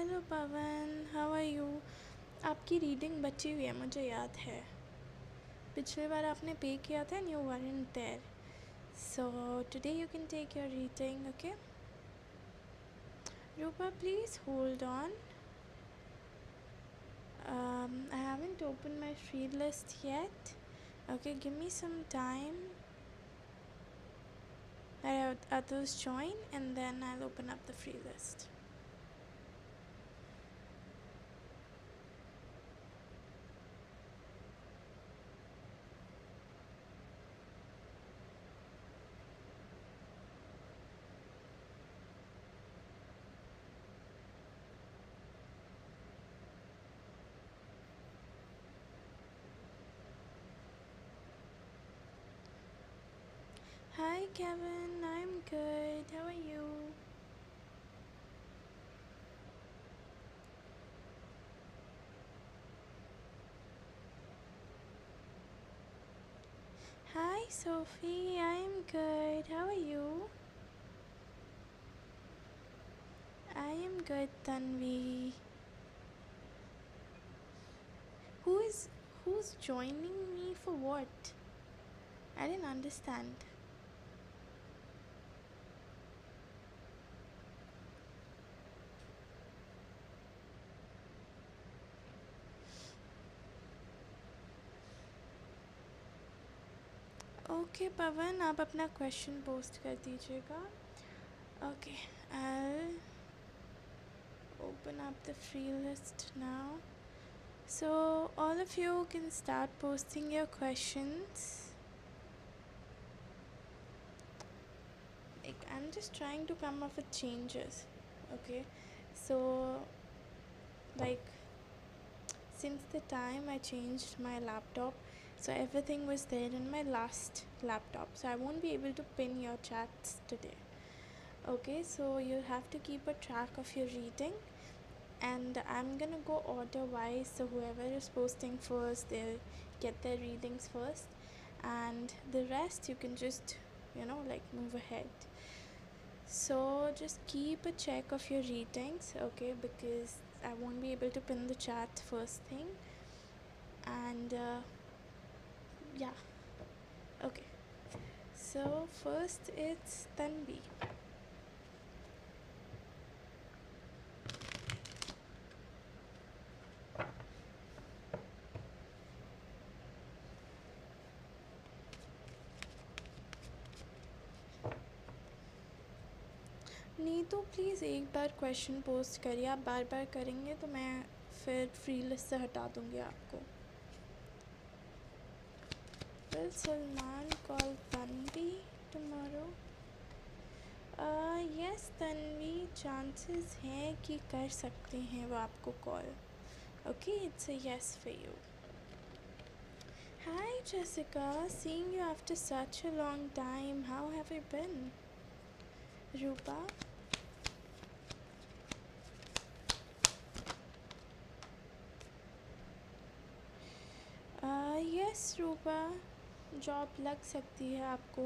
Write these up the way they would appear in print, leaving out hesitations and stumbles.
Hello Pawan, how are you? आपकी reading बची हुई है, मुझे याद है। पिछले बार आपने पे किया था and you weren't there. So today you can take your reading, okay? Rupa, please hold on. I haven't opened my free list yet. Okay, give me some time. Let others join and then I'll open up the free list. Hi Kevin, I'm good. How are you? Hi Sophie, I'm good. How are you? I am good, Tanvi. Who's joining me for what? I didn't understand. Okay Pawan, आप अपना question post कर दीजिएगा. Okay, I'll open up the free list now. So all of you can start posting your questions. Like, I'm just trying to come up with changes. Okay, so like since the time I changed my laptop, so everything was there in my last laptop, so I won't be able to pin your chats today. Okay, so you'll have to keep a track of your reading, and I'm gonna go order wise, so whoever is posting first, they'll get their readings first, and the rest you can just like move ahead. So just keep a check of your readings, okay, because I won't be able to pin the chat first thing. And yeah, okay, so first it's Tanvi. Neetu please एक बार question post करिए, आप बार बार करेंगे तो मैं फिर free list से हटा दूँगी आपको. Will Salman call Tanvi tomorrow? Yes Tanvi, chances हैं कि कर सकते हैं वो आपको call. Okay, it's a yes for you. Hi Jessica, seeing you after such a long time. How have you been? Rupa. Yes Rupa, job लग सकती है आपको.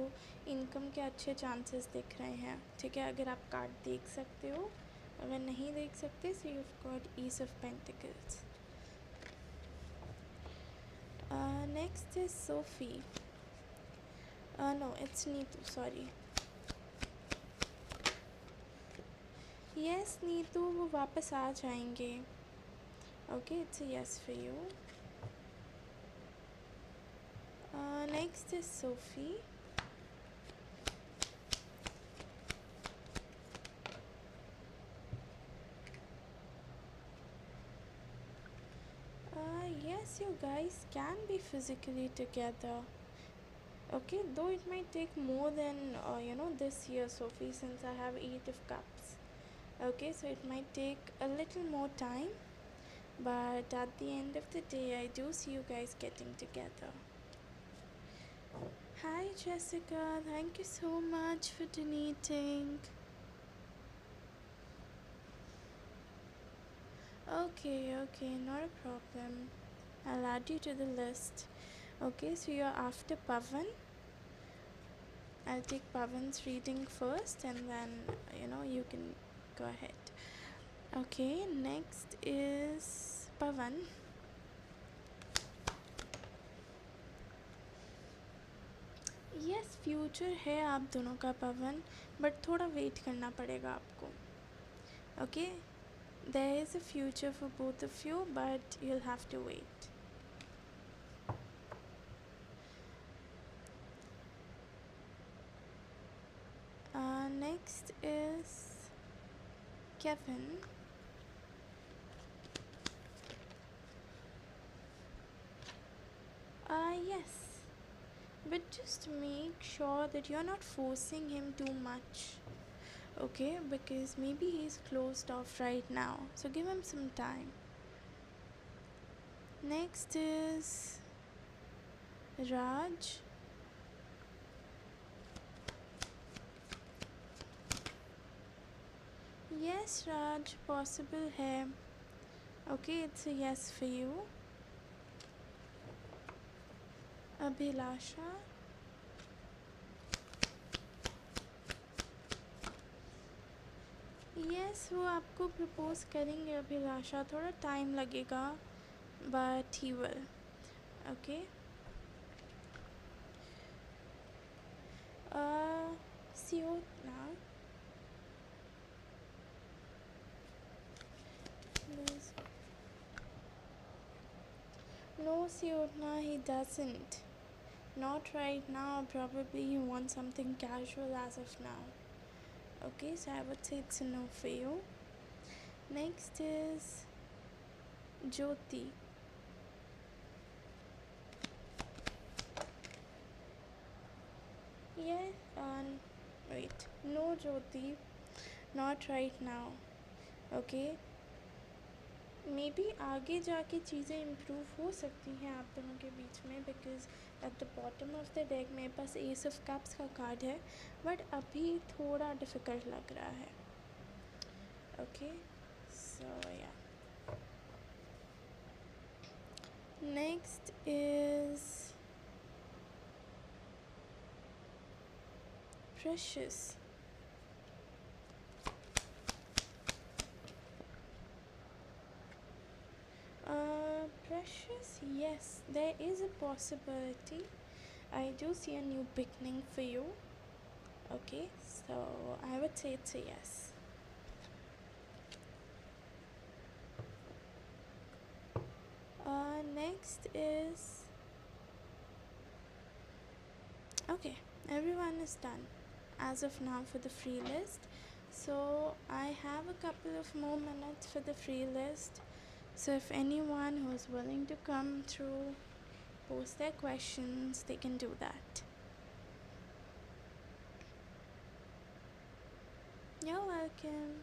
इनकम के अच्छे चांसेस दिख रहे हैं. ठीक है, अगर आप कार्ड देख सकते हो, अगर नहीं देख सकते so you have got ace of pentacles. Next is Sophie. No it's Neetu, sorry. Yes Neetu, वो वापस आ जाएंगे. Okay, it's a yes for you. Next is Sophie. Yes, you guys can be physically together. Okay, though it might take more than this year, Sophie, since I have 8 of cups. Okay, so it might take a little more time, but at the end of the day I do see you guys getting together. Hi Jessica, thank you so much for donating. Okay, not a problem. I'll add you to the list. Okay, so you're after Pavan. I'll take Pavan's reading first and then you can go ahead. Okay, next is Pavan. Yes future है आप दोनों का पवन, but थोड़ा wait करना पड़ेगा आपको. Okay, there is a future for both of you but you'll have to wait. Next is Kevin. Yes, but just make sure that you're not forcing him too much. Okay, because maybe he's closed off right now, so give him some time. Next is Raj. Yes Raj, possible है. Okay, it's a yes for you. Abhilasha. Yes, वो आपको propose करेंगे अभिलाषा, थोड़ा time लगेगा but he will. Okay. Siotna. No Siotna, he doesn't. Not right now. Probably he wants something casual as of now. Okay, so I would say it's a no for you. Next is Jyoti. Yeah, wait. No Jyoti, not right now. Okay. May be आगे जाके चीज़ें improve हो सकती हैं आप दोनों के बीच में, because at the bottom of the deck मेरे पास एस ऑफ कप्स का कार्ड है, बट अभी थोड़ा डिफ़िकल्ट लग रहा है. ओके, सो या. Next is precious. Precious, yes, there is a possibility. I do see a new beginning for you. Okay, so I would say it's a yes. Next is, okay, everyone is done as of now for the free list. So I have a couple of more minutes for the free list. So if anyone who's willing to come through, post their questions, they can do that. You're welcome.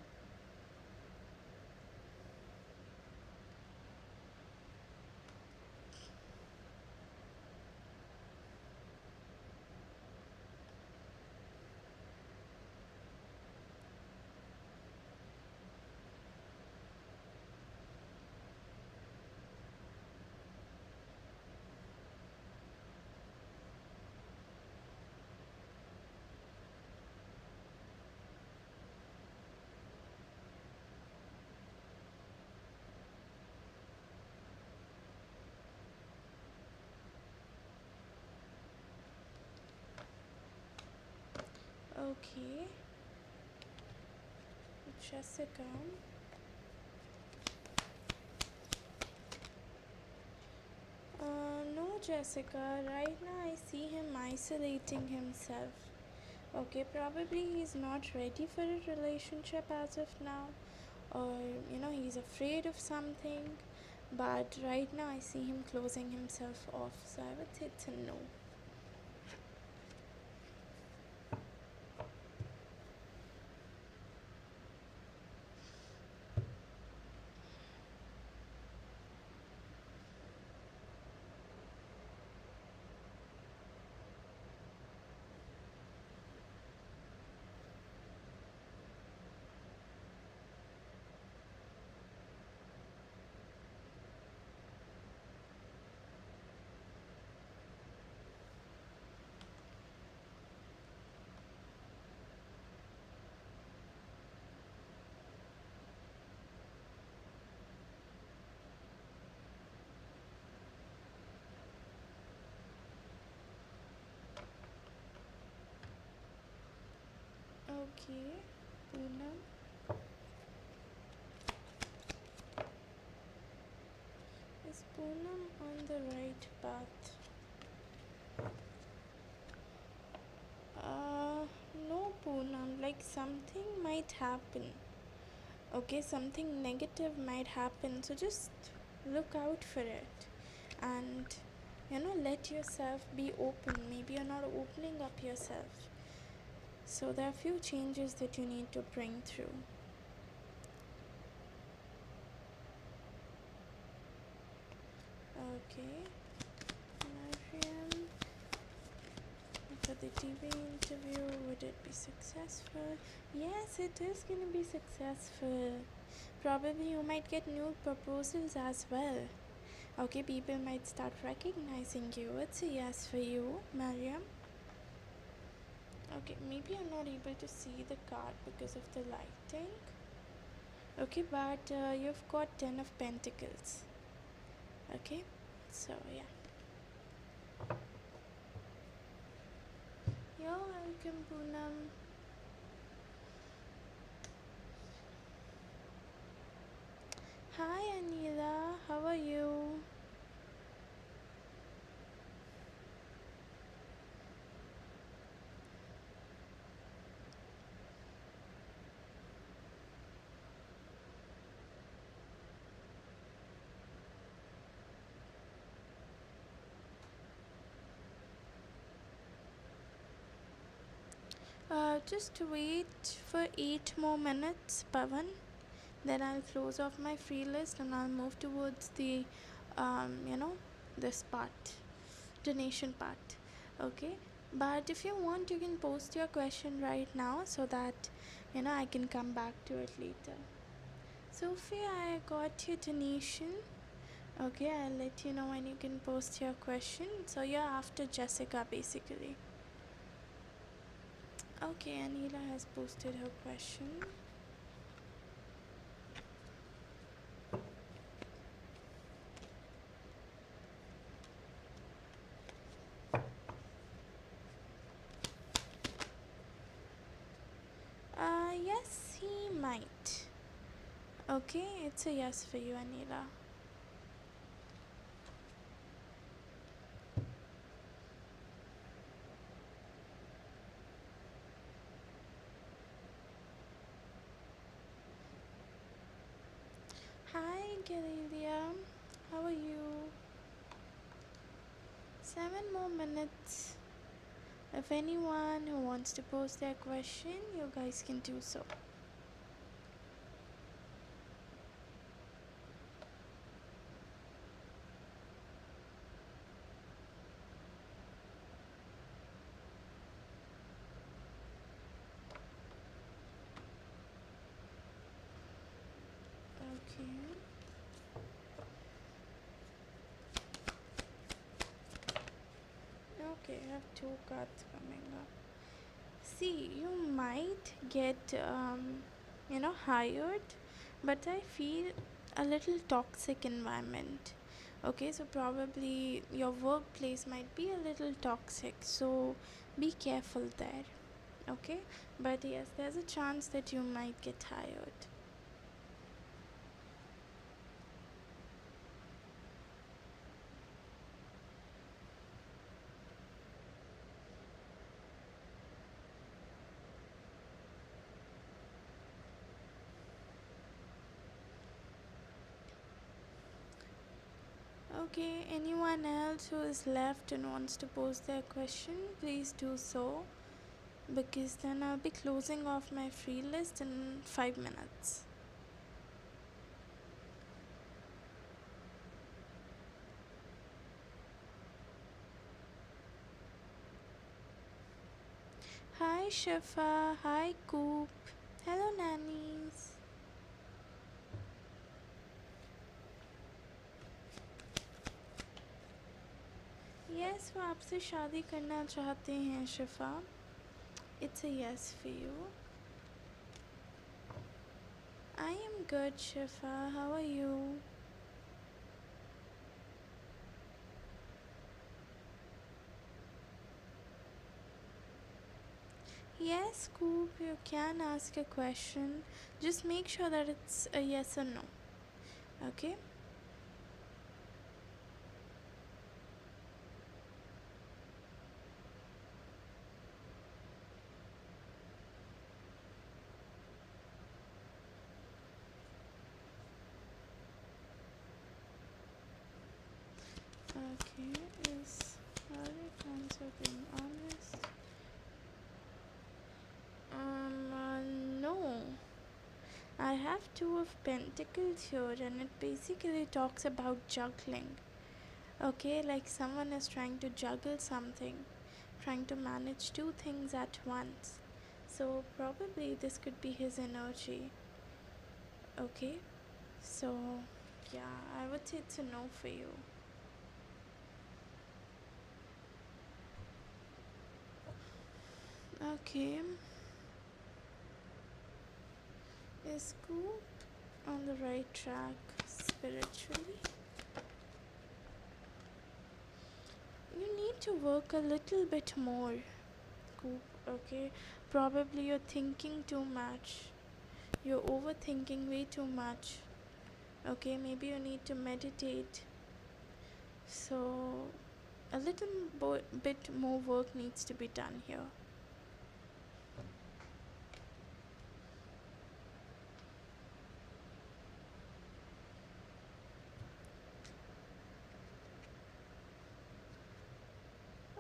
Okay, Jessica. No, Jessica, right now I see him isolating himself. Okay, probably he's not ready for a relationship as of now, or he's afraid of something, but right now I see him closing himself off, so I would say it's a no. Okay, Poonam. Is Poonam on the right path? No, Poonam. Like something might happen. Okay, something negative might happen. So just look out for it, and let yourself be open. Maybe you're not opening up yourself. So there are few changes that you need to bring through. Okay, Mariam, for the TV interview, would it be successful? Yes, it is going to be successful. Probably you might get new proposals as well. Okay, people might start recognizing you. It's a yes for you, Mariam. Okay, maybe you're not able to see the card because of the lighting. Okay, but you've got 10 of Pentacles. Okay, so yeah. You're welcome, Poonam. Hi, Anila. How are you? Just wait for 8 more minutes, Pavan. Then I'll close off my free list and I'll move towards the, this part, donation part. Okay, but if you want, you can post your question right now so that I can come back to it later. Sophie, I got your donation. Okay, I'll let you know when you can post your question. So you're after Jessica basically. Okay, Anila has posted her question. Yes, he might. Okay, it's a yes for you, Anila. Hi, Galilia. How are you? 7 more minutes. If anyone who wants to post their question, you guys can do so. Okay. Okay, I have 2 cards coming up. See, you might get, hired, but I feel a little toxic environment. Okay, so probably your workplace might be a little toxic, so be careful there. Okay, but yes, there's a chance that you might get hired. Okay, anyone else who is left and wants to post their question, please do so, because then I'll be closing off my free list in 5 minutes. Hi Shifa, hi Coop, hello nannies. Yes, वो आपसे शादी करना चाहते हैं शिफा. It's a yes for you. I am good, Shifa. How are you? Yes, Coop, you can ask a question. Just make sure that it's a yes or no. Okay? Okay, is answer being honest? No. I have two of pentacles here, and it basically talks about juggling. Okay, like someone is trying to juggle something, trying to manage two things at once. So, probably this could be his energy. Okay, so yeah, I would say it's a no for you. Okay, is Scoop on the right track spiritually? You need to work a little bit more, Scoop. Okay, probably you're thinking too much, you're overthinking way too much. Okay, maybe you need to meditate. So, a little bit more work needs to be done here.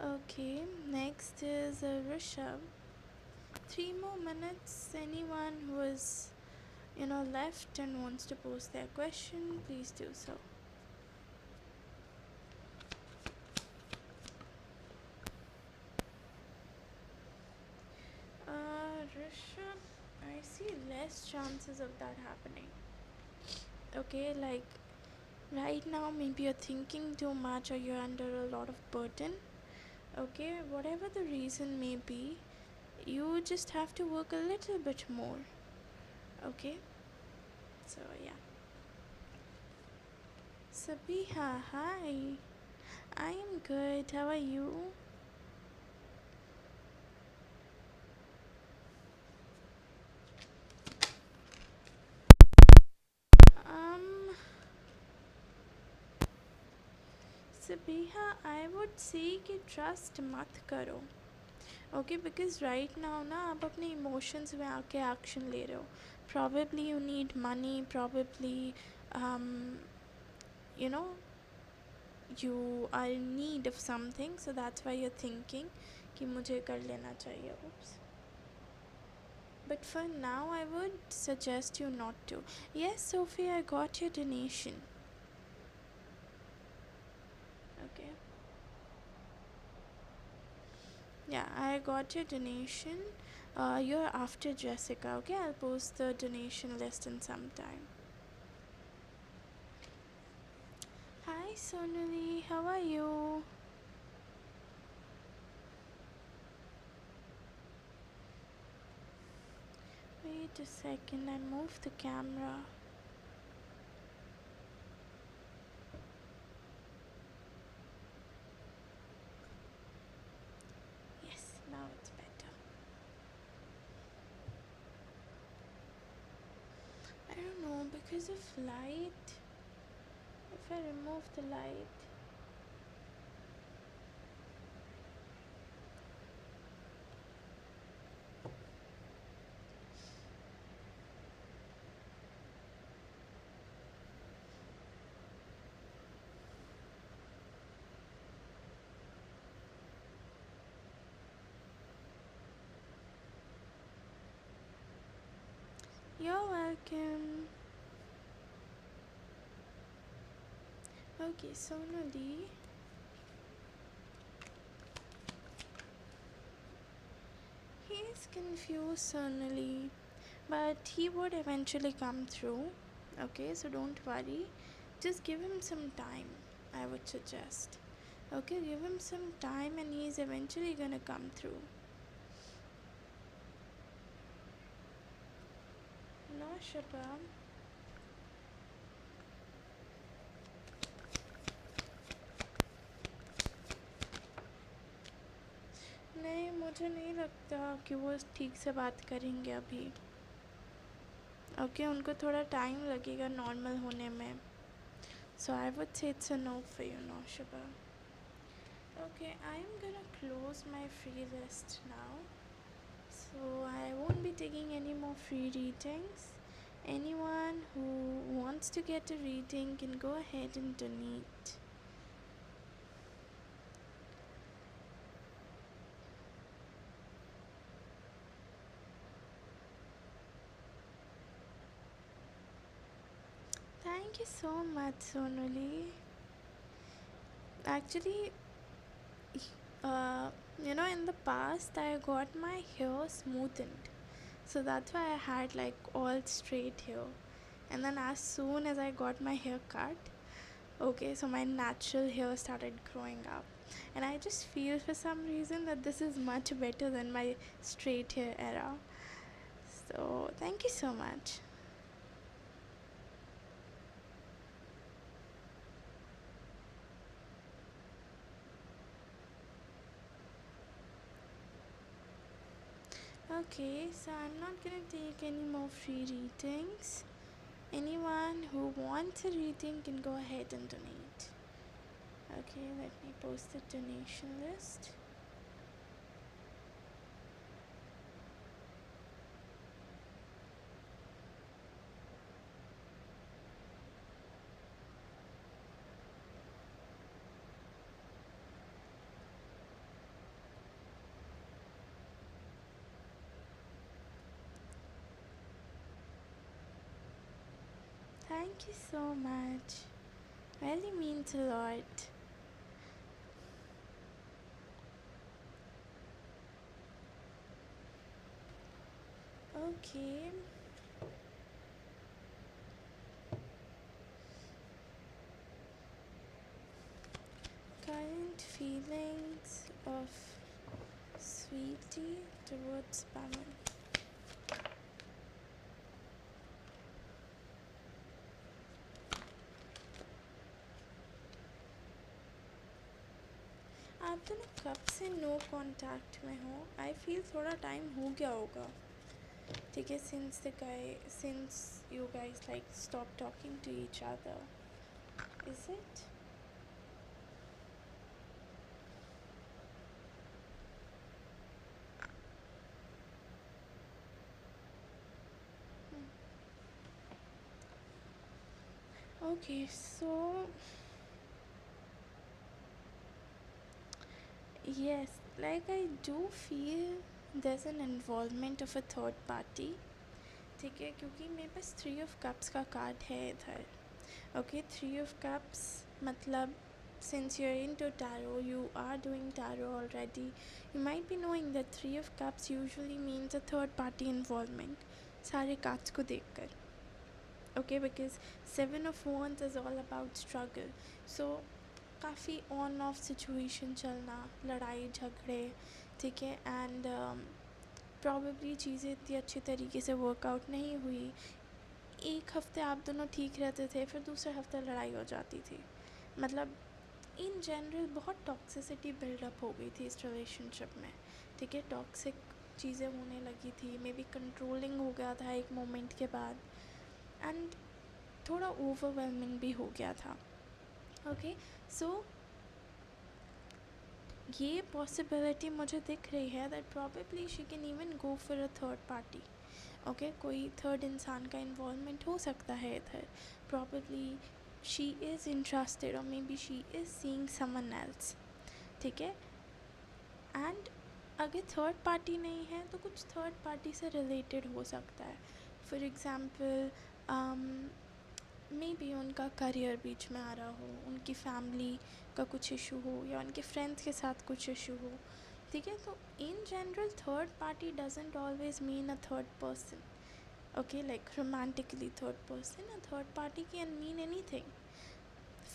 Okay, next is Rishabh. 3 more minutes. Anyone who is, left and wants to post their question, please do so. Rishabh, I see less chances of that happening. Okay, like right now, maybe you're thinking too much or you're under a lot of burden. Okay, whatever the reason may be, you just have to work a little bit more. Okay, so yeah. Sabiha, hi. I am good. How are you? Um, Sabiha, I would say कि trust मत करो. Okay, because right now ना आप अपने emotions में आके action ले रहे हो. Probably you need money. Probably, um, you know, you are in need of something. So that's why you're thinking कि मुझे कर लेना चाहिए. Oops. But for now, I would suggest you not to. Yes, Sophie, I got your donation. Okay. Yeah, I got your donation. You're after Jessica, okay? I'll post the donation list in some time. Hi, Sonali. How are you? Wait a second, I moved the camera. Yes, now it's better. I don't know, because of light. If I remove the light. You're welcome. Okay, Sonali. He's confused, Sonali. But he would eventually come through. Okay, so don't worry. Just give him some time, I would suggest. Okay, give him some time and he's eventually gonna come through. No, Shabam. नहीं मुझे नहीं लगता कि वो ठीक से बात करेंगे अभी. ओके, उनको थोड़ा टाइम लगेगा नॉर्मल होने में. So I would say it's a no for you, no, Shiba. Okay, I'm gonna close my free list now. So I won't be taking any more free readings. Anyone who wants to get a reading can go ahead and donate. Thank you so much, Sonali. Actually, in the past I got my hair smoothened. So that's why I had like all straight hair. And then as soon as I got my hair cut, okay, so my natural hair started growing up. And I just feel for some reason that this is much better than my straight hair era. So thank you so much. Okay, so I'm not gonna take any more free readings. Anyone who wants a reading can go ahead and donate. Okay, let me post the donation list. Thank you so much. Really means a lot. Okay. Current feelings of Sweetie towards Paman. आप दोनों कब से no contact में हो? I feel थोड़ा time हो गया होगा. ठीक है, since you guys like stop talking to each other. Is it? Okay, so yes, like I do feel there's an involvement of a third party. ठीक है, क्योंकि मेरे पास 3 of Cups का कार्ड है इधर. Okay, 3 of Cups मतलब since you're into tarot, you are doing tarot already, you might be knowing that 3 of Cups usually means a third party involvement सारे cards को देखकर. Okay, because 7 of Wands is all about struggle. So काफ़ी on off situation चलना, लड़ाई झगड़े, ठीक है, and probably चीज़ें इतनी अच्छी तरीके से वर्कआउट नहीं हुई. एक हफ्ते आप दोनों ठीक रहते थे, फिर दूसरे हफ्ते लड़ाई हो जाती थी. मतलब इन जनरल बहुत टॉक्सिसिटी बिल्डअप हो गई थी इस रिलेशनशिप में. ठीक है, टॉक्सिक चीज़ें होने लगी थी, मे बी कंट्रोलिंग हो गया था एक मोमेंट के बाद, एंड थोड़ा ओवरवेलमिंग भी हो गया था. ओके, सो ये पॉसिबिलिटी मुझे दिख रही है that probably she can even go for a third party. Okay, कोई थर्ड इंसान का इन्वॉल्वमेंट हो सकता है इधर. प्रॉबेबली शी इज़ इंटरेस्टेड और मे be she is seeing someone else. ठीक है, एंड अगर थर्ड पार्टी नहीं है तो कुछ थर्ड पार्टी से रिलेटेड हो सकता है. फॉर एग्ज़ाम्पल मे बी उनका करियर बीच में आ रहा हो, उनकी फैमिली का कुछ इशू हो, या उनके फ्रेंड्स के साथ कुछ इशू हो. ठीक है, तो in general third party doesn't always mean a third person. Okay, like romantically third person. A third party can mean anything.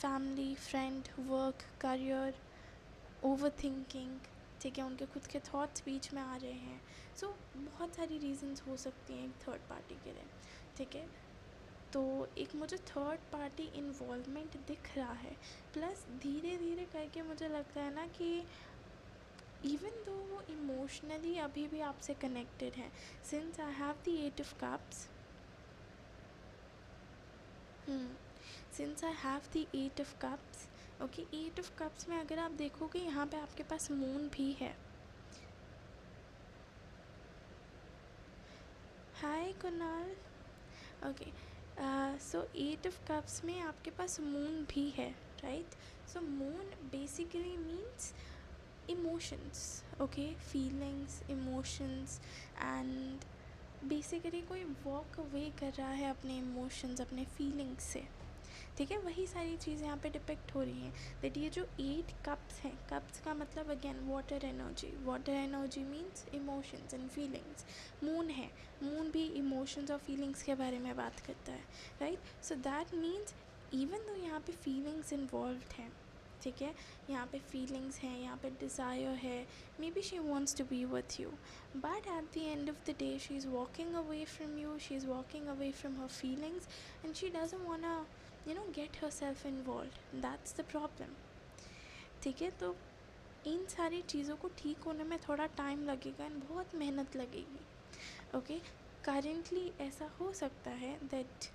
Family, friend, work, career, over thinking. ठीक है, उनके खुद के थॉट्स बीच में आ रहे हैं. सो बहुत सारी रीजंस हो सकती हैं एक थर्ड पार्टी के लिए. ठीक है, तो एक मुझे थर्ड पार्टी इन्वॉल्वमेंट दिख रहा है. प्लस धीरे धीरे करके मुझे लगता है ना कि इवन दो वो इमोशनली अभी भी आपसे कनेक्टेड है. Since I have the 8 of Cups, since I have the 8 of Cups, okay, 8 of Cups में अगर आप देखोगे यहाँ पे आपके पास मून भी है. Hi Kunal. Okay, so 8 of Cups में आपके पास मून भी है, right. So moon basically means emotions, okay, feelings, emotions. And basically कोई वॉक अवे कर रहा है अपने इमोशंस, अपने फीलिंग्स से, ठीक है. वही सारी चीज़ें यहाँ पे डिपेक्ट हो रही हैं. दैट ये जो 8 कप्स हैं, कप्स का मतलब again water energy. Water energy means emotions and feelings. Moon है, मून भी इमोशंस और फीलिंग्स के बारे में बात करता है, right. So that means even though यहाँ पे फीलिंग्स इन्वॉल्व हैं, ठीक है, यहाँ पे फीलिंग्स हैं, यहाँ पे डिज़ायर है, may be she wants to be with you, but at the end of the day she is walking away from you, she is walking away from her feelings, and she doesn't wanna get herself involved. That's the problem, ठीक है. तो इन सारी चीज़ों को ठीक होने में थोड़ा टाइम लगेगा एंड बहुत मेहनत लगेगी, ओके. करेंटली ऐसा हो सकता है दैट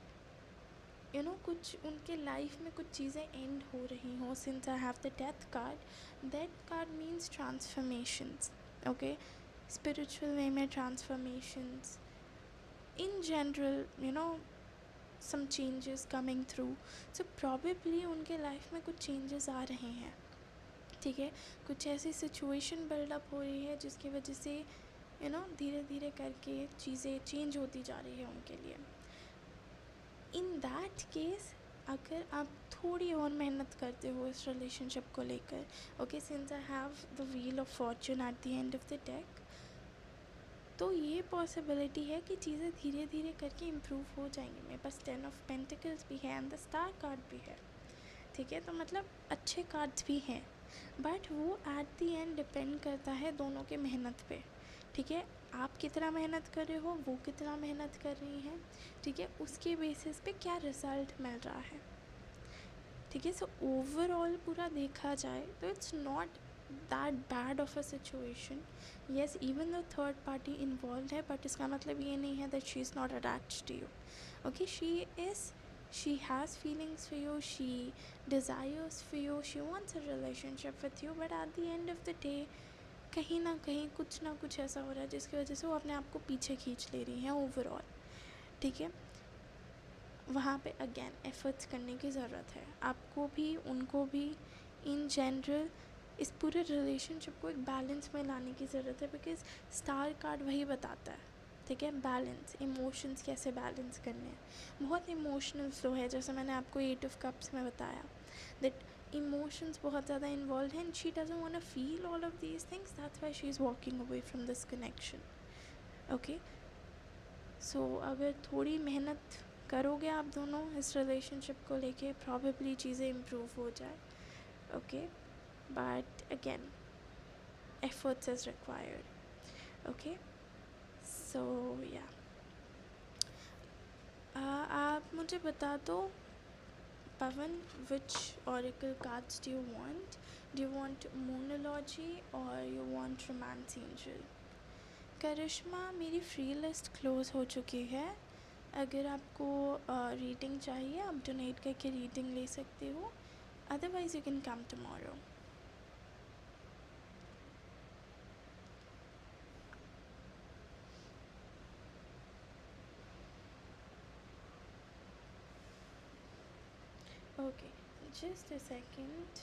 कुछ उनके लाइफ में कुछ चीज़ें एंड हो रही हों. Since I have the death card, death card means transformations, okay, spiritual way में transformations in general, some changes coming through. So probably उनके लाइफ में कुछ changes आ रहे हैं, ठीक है. कुछ ऐसी सिचुएशन बिल्डअप हो रही है जिसकी वजह से धीरे धीरे करके चीज़ें चेंज होती जा रही है उनके लिए. इन दैट केस अगर आप थोड़ी और मेहनत करते हो इस रिलेशनशिप को लेकर, okay, since I have the wheel of Fortune eight the end of the deck, तो ये पॉसिबिलिटी है कि चीज़ें धीरे धीरे करके इम्प्रूव हो जाएंगी. मेरे पास 10 of Pentacles भी है एंड द स्टार कार्ड भी है, ठीक है. तो मतलब अच्छे कार्ड्स भी हैं, बट वो एट द एंड डिपेंड करता है दोनों के मेहनत पे, ठीक है. आप कितना मेहनत कर रहे हो, वो कितना मेहनत कर रही हैं, ठीक है, उसके बेसिस पे क्या रिज़ल्ट मिल रहा है, ठीक है. सो ओवरऑल पूरा देखा जाए तो it's not that bad of a situation. Yes, even the third party involve है, बट इसका मतलब ये नहीं है that she is not attached to you, okay. She has feelings for you, she desires for you, she wants a relationship with you, but at the end of the day कहीं ना कुछ ऐसा हो रहा है जिसकी वजह से वो अपने आप को पीछे खींच ले रही हैं ओवरऑल, ठीक है. वहाँ पे अगेन एफर्ट्स करने की ज़रूरत है, आपको भी उनको भी. इन जनरल इस पूरे रिलेशनशिप को एक बैलेंस में लाने की ज़रूरत है, बिकॉज स्टार कार्ड वही बताता है, ठीक है, बैलेंस. इमोशंस कैसे बैलेंस करने हैं. बहुत इमोशनल फ्लो है, जैसे मैंने आपको 8 of Cups में बताया दैट इमोशंस बहुत ज़्यादा इन्वॉल्व हैं and she doesn't want to feel all of these things, that's why she is walking away from this connection, okay. So अगर थोड़ी मेहनत करोगे आप दोनों इस रिलेशनशिप को लेके, प्रॉबेबली चीज़ें इम्प्रूव हो जाए, okay. But again efforts is required, okay. So yeah, आप मुझे बता दो पवन, which oracle cards do you want? Do you want moonology or you want romance angel? करिश्मा, मेरी फ्री लिस्ट क्लोज़ हो चुकी है. अगर आपको रीडिंग चाहिए आप डोनेट करके रीडिंग ले सकते हो, otherwise you can come tomorrow. Okay, just a second.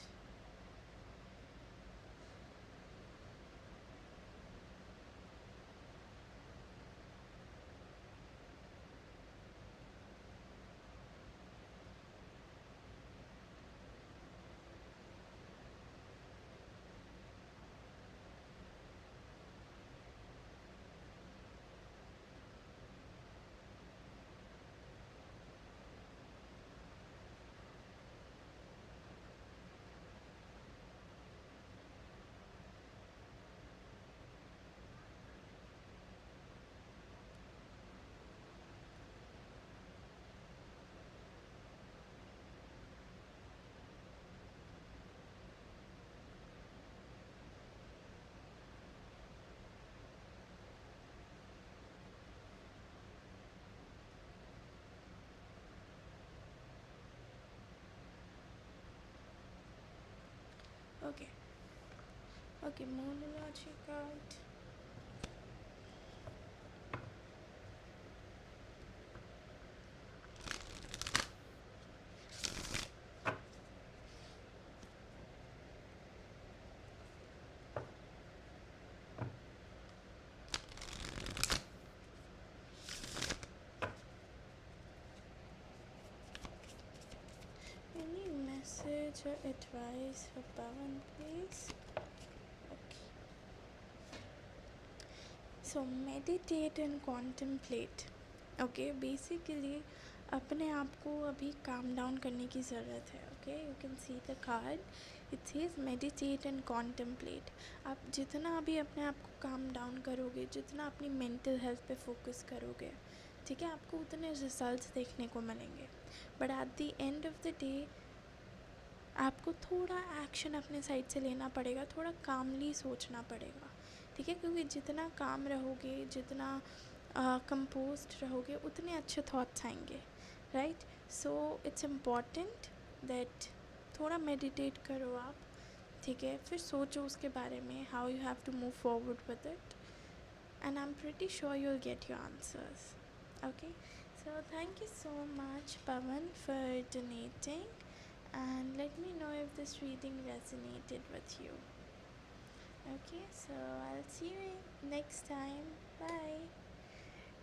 Okay. Okay, moonology card. Any message or advice for Pavan, please? Okay. So meditate and contemplate. Okay, basically अपने आप को अभी काम डाउन करने की ज़रूरत है. Okay, you can see the card, it says meditate and contemplate. आप जितना अभी अपने आप को काम डाउन करोगे, जितना अपनी मेंटल हेल्थ पे फोकस करोगे, ठीक है, आपको उतने रिजल्ट्स देखने को मिलेंगे. But at the end of the day आपको थोड़ा एक्शन अपने साइड से लेना पड़ेगा, थोड़ा कामली सोचना पड़ेगा, ठीक है, क्योंकि जितना काम रहोगे, जितना कंपोज्ड रहोगे, उतने अच्छे थॉट्स आएंगे, right. So it's important that थोड़ा मेडिटेट करो आप, ठीक है, फिर सोचो उसके बारे में, how you have to move forward with it, and I am pretty sure you will get your answers. Okay, so thank you so much, Pavan, for donating, and let me know if this reading resonated with you. Okay, so I'll see you next time. Bye.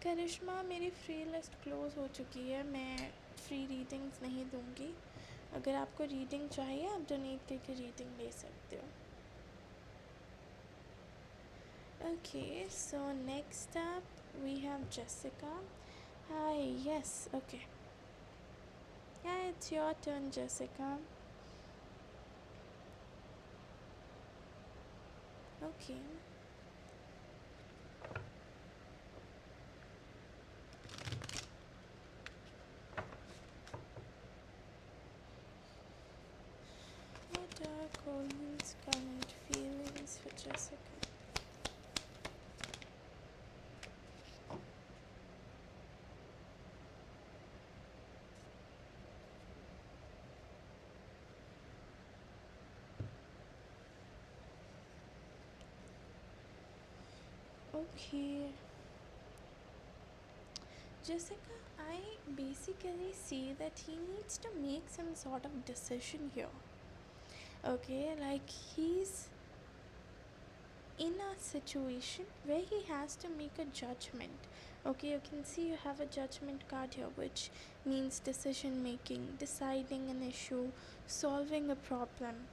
करिश्मा, मेरी free list close हो चुकी है, मैं free readings नहीं दूंगी. अगर आपको reading चाहिए आप डोनेट करके रीडिंग ले सकते हो. Okay, so next up we have Jessica. Hi, yes, okay, yeah it's your turn Jessica. Okay, what are Coleman's current feelings for Jessica? Okay, Jessica, I basically see that he needs to make some sort of decision here. Okay, like he's in a situation where he has to make a judgment. Okay, you can see you have a judgment card here, which means decision making, deciding an issue, solving a problem.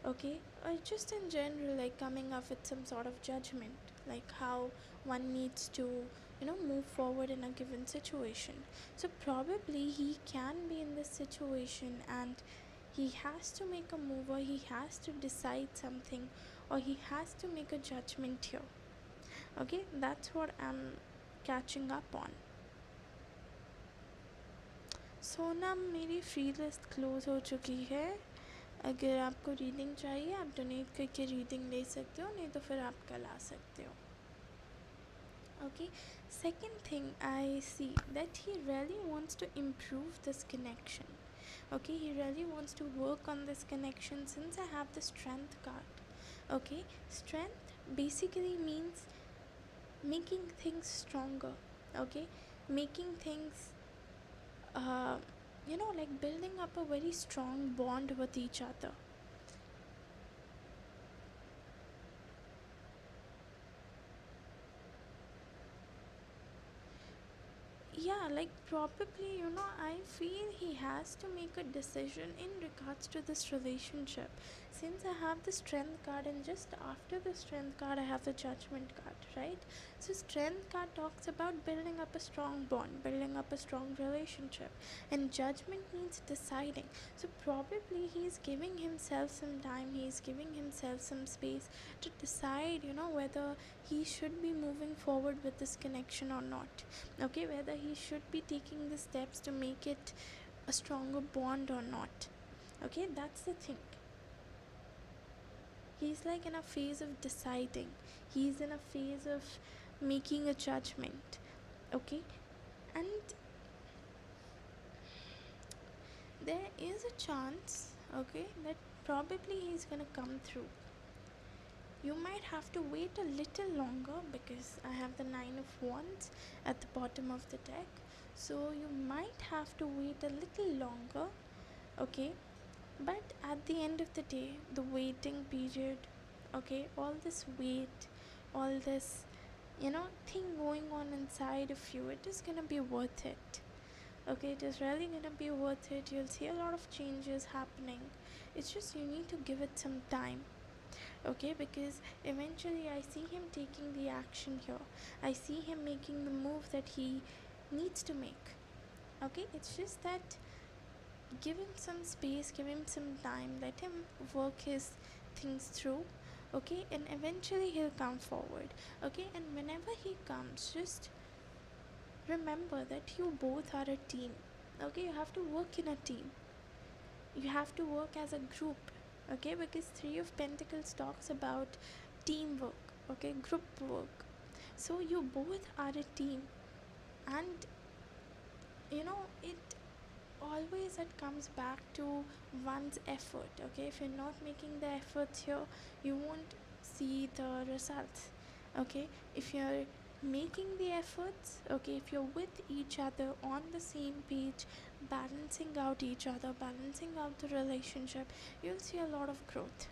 Okay, or just in general, like coming up with some sort of judgment, like how one needs to, move forward in a given situation. So probably he can be in this situation and he has to make a move, or he has to decide something, or he has to make a judgment here. Okay, that's what I'm catching up on. Sonam, मेरी free list close हो चुकी है. अगर आपको reading चाहिए आप donate करके reading ले सकते हो, नहीं तो फिर आप कल आ सकते हो. Okay, second thing, I see that he really wants to improve this connection. Okay, he really wants to work on this connection since I have the strength card. Okay, strength basically means making things stronger. Okay, making things like building up a very strong bond with each other. Yeah, like probably, I feel he has to make a decision in regards to this relationship. Since I have the strength card, and just after the strength card, I have the judgment card, right? So, strength card talks about building up a strong bond, building up a strong relationship, and judgment means deciding. So, probably he's giving himself some time, he's giving himself some space to decide, whether he should be moving forward with this connection or not. Okay, whether he should be taking the steps to make it a stronger bond or not. Okay, that's the thing. He's like in a phase of deciding, he's in a phase of making a judgment. Okay, and there is a chance, okay, that probably he's gonna come through. You might have to wait a little longer because I have the Nine of Wands at the bottom of the deck, so you might have to wait a little longer, okay? But at the end of the day, the waiting period, okay, all this wait, all this, thing going on inside of you, it is gonna be worth it. Okay, it is really gonna be worth it. You'll see a lot of changes happening. It's just you need to give it some time, okay? Because eventually I see him taking the action here. I see him making the move that he needs to make. Okay, it's just that give him some space, give him some time, let him work his things through, okay? And eventually he'll come forward, okay? And whenever he comes, just remember that you both are a team, okay? You have to work in a team, you have to work as a group, okay? Because Three of Pentacles talks about teamwork, okay, group work. So you both are a team, and it always it comes back to one's effort, okay? If you're not making the efforts here, you won't see the results, okay? If you're making the efforts, okay, if you're with each other on the same page, balancing out each other, balancing out the relationship, you'll see a lot of growth,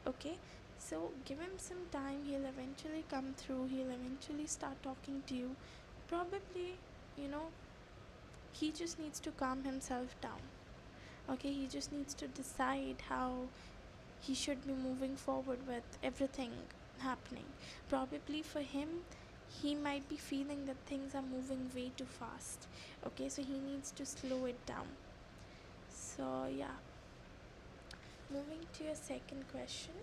okay? So give him some time, he'll eventually come through, he'll eventually start talking to you. Probably, you know he just needs to calm himself down, okay? He just needs to decide how he should be moving forward with everything happening. Probably for him, he might be feeling that things are moving way too fast, okay? So he needs to slow it down. So yeah, moving to your second question.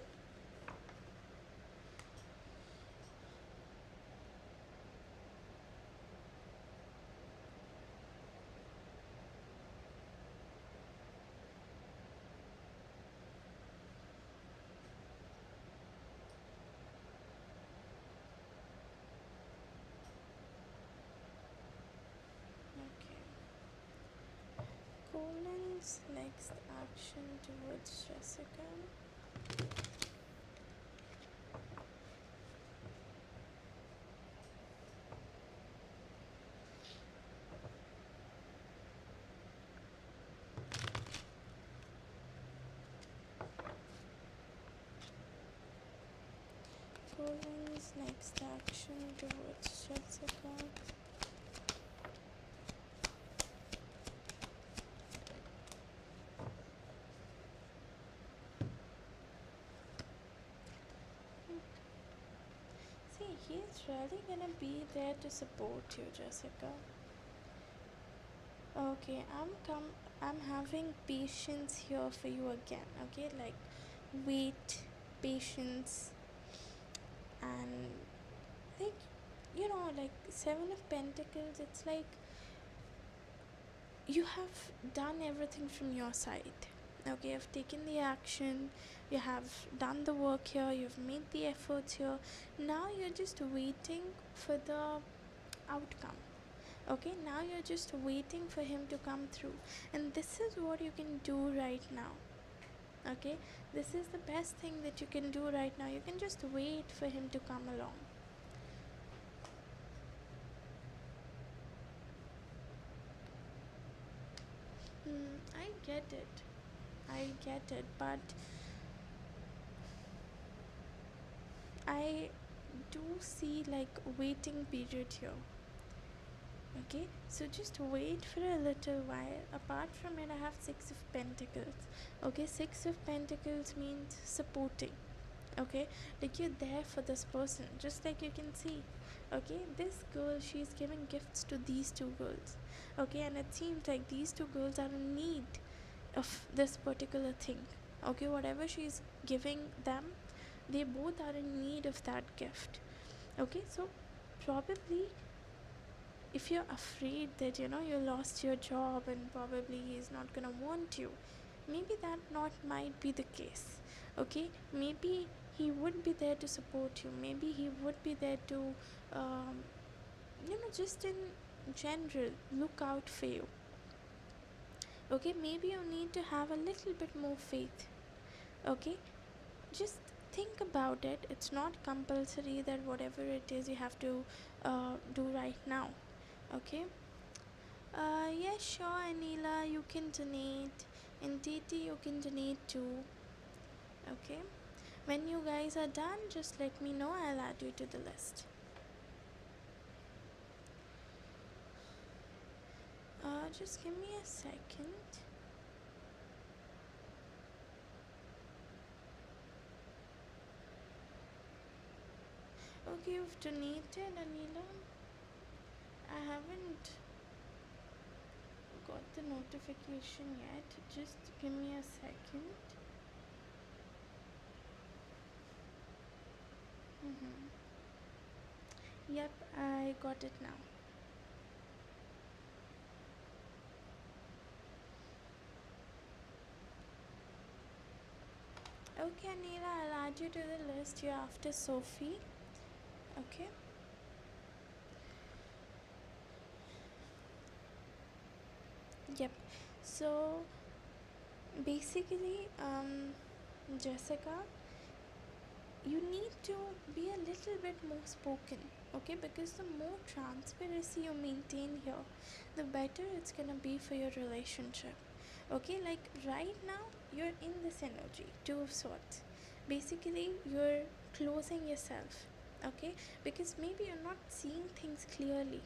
Okay, Colin's next action towards Jessica. Colin's next action towards Jessica. See, he's really gonna be there to support you, Jessica. Okay, I'm having patience here for you again, okay? Like wait, patience, and like like Seven of Pentacles, it's like you have done everything from your side. Okay, you've taken the action, you have done the work here, you've made the efforts here. Now you're just waiting for the outcome. Okay, now you're just waiting for him to come through, and this is what you can do right now. Okay, this is the best thing that you can do right now. You can just wait for him to come along. I get it, but I do see like waiting period here. Okay, so just wait for a little while. Apart from it, I have Six of Pentacles. Okay, Six of Pentacles means supporting. Okay, like you're there for this person, just like you can see. Okay, this girl, she's giving gifts to these two girls. Okay, and it seems like these two girls are in need of this particular thing. Okay, whatever she's giving them, they both are in need of that gift. Okay, so probably if you're afraid that you lost your job and probably he's not gonna want you, maybe that not might be the case. Okay, maybe he would be there to support you, maybe he would be there to um, just in general look out for you. Okay, maybe you need to have a little bit more faith. Okay, just think about it. It's not compulsory that whatever it is you have to do right now. Okay. Yeah, sure, Anila, you can donate. And Titi, you can donate too. Okay. When you guys are done, just let me know. I'll add you to the list. Just give me a second. Okay, you've donated, Anila. I haven't got the notification yet. Just give me a second. Yep, I got it now. Okay, Anila, I'll add you to the list. You're after Sophie. Okay. Yep. So basically, Jessica, you need to be a little bit more spoken, okay? Because the more transparency you maintain here, the better it's gonna be for your relationship. Okay, like right now you're in this energy, two of swords. Basically, you're closing yourself, okay? Because maybe you're not seeing things clearly.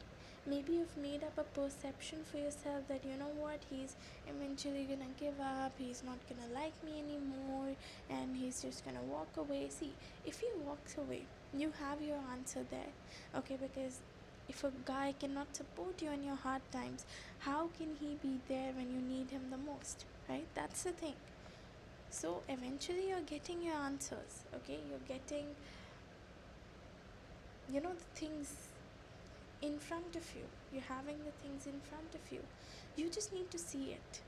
Maybe you've made up a perception for yourself that you know what, he's eventually gonna give up, he's not gonna like me anymore, and he's just gonna walk away. See, if he walks away, you have your answer there, okay? Because if a guy cannot support you in your hard times, how can he be there when you need him the most, right? That's the thing. So eventually you're getting your answers, okay? You're getting, the things in front of you. You're having the things in front of you. You just need to see it,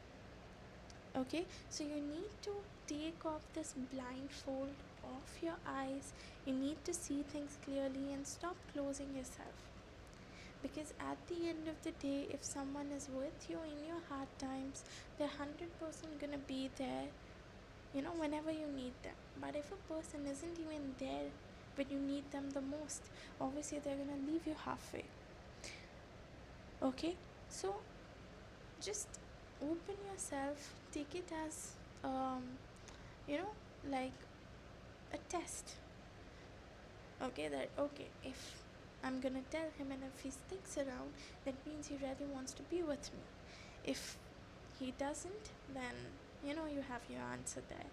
okay? So you need to take off this blindfold off your eyes. You need to see things clearly and stop closing yourself. Because at the end of the day, if someone is with you in your hard times, they're 100% gonna be there, whenever you need them. But if a person isn't even there when you need them the most, obviously they're gonna leave you halfway. Okay, so just open yourself, take it as you know like a test. Okay, that okay, if I'm gonna tell him and if he sticks around, that means he really wants to be with me. If he doesn't, then you have your answer there.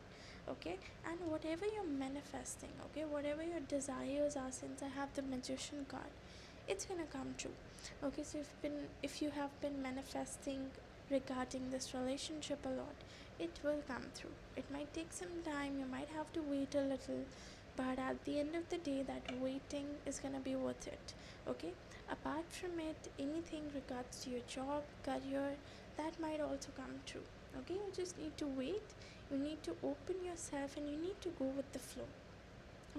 Okay, and whatever you're manifesting, okay, whatever your desires are, since I have the magician card, it's gonna come true. Okay, so if you have been manifesting regarding this relationship a lot, it will come through. It might take some time, you might have to wait a little, but at the end of the day, that waiting is gonna be worth it. Okay, apart from it, anything regards to your job, career, that might also come true. Okay, you just need to wait, you need to open yourself, and you need to go with the flow,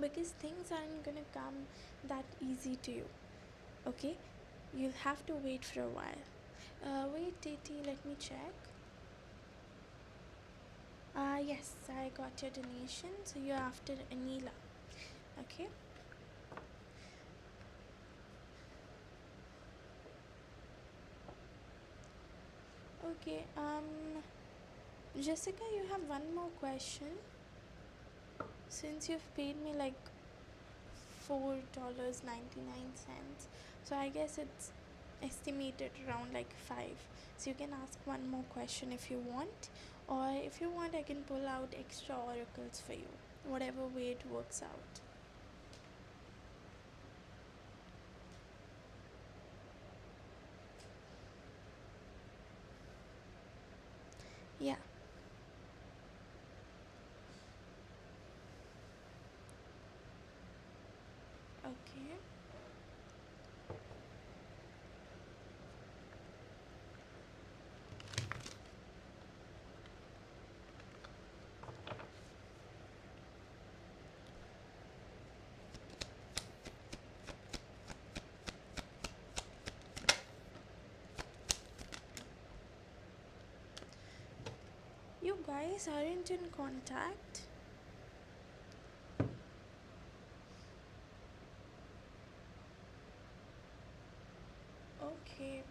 because things aren't gonna come that easy to you. Okay, you'll have to wait for a while. Wait, Titi, let me check. Yes, I got your donation, so you're after Anila. Okay. Okay, Jessica, you have one more question. Since you've paid me like $4.99, so I guess it's estimated around like five. So you can ask one more question if you want, or if you want, I can pull out extra oracles for you, whatever way it works out. Yeah. Okay. You guys aren't in contact. Okay.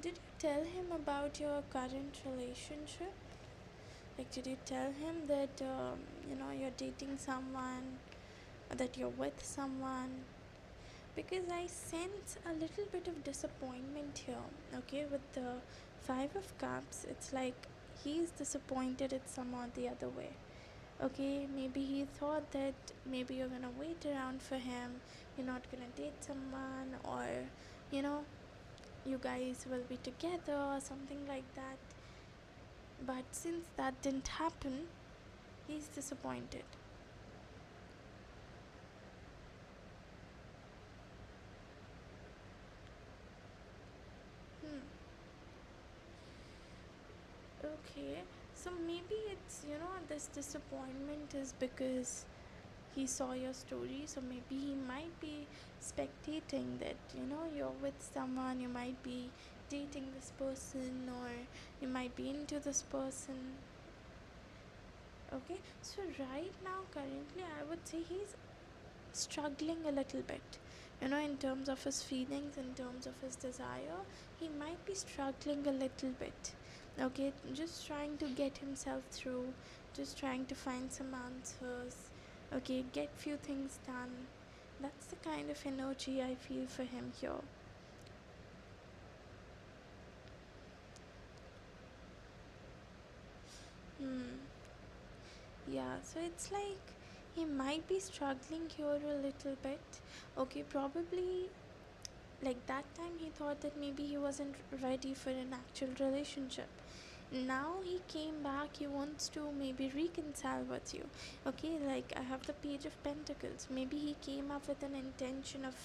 Did you tell him about your current relationship? Like, did you tell him that you're dating someone, or that you're with someone? Because I sense a little bit of disappointment here. Okay, with the Five of Cups, it's like he's disappointed it some or the other way. Okay, maybe he thought that maybe you're gonna wait around for him, you're not gonna date someone, or you know, you guys will be together or something like that. But since that didn't happen, he's disappointed. Hmm. Okay, so maybe it's, this disappointment is because he saw your story, so maybe he might be spectating that, you're with someone, you might be dating this person, or you might be into this person. Okay, so right now, currently, I would say he's struggling a little bit, in terms of his feelings, in terms of his desire. He might be struggling a little bit. Okay, just trying to get himself through, just trying to find some answers. Okay, get few things done. That's the kind of energy I feel for him here. Hmm. Yeah, so it's like he might be struggling here a little bit. Okay, probably like that time he thought that maybe he wasn't ready for an actual relationship. Now he came back, he wants to maybe reconcile with you. Okay, like I have the Page of Pentacles. Maybe he came up with an intention of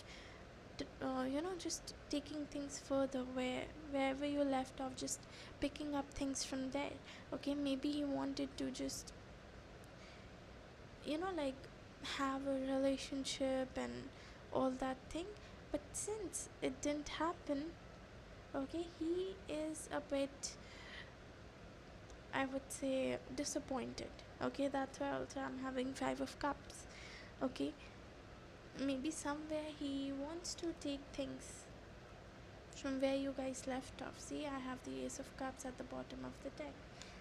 just taking things further, wherever you left off, just picking up things from there. Okay, maybe he wanted to just like have a relationship and all that thing, but since it didn't happen, okay, he is a bit, I would say, disappointed. Okay, that's why also I'm having Five of Cups. Okay, maybe somewhere he wants to take things from where you guys left off. See, I have the Ace of Cups at the bottom of the deck.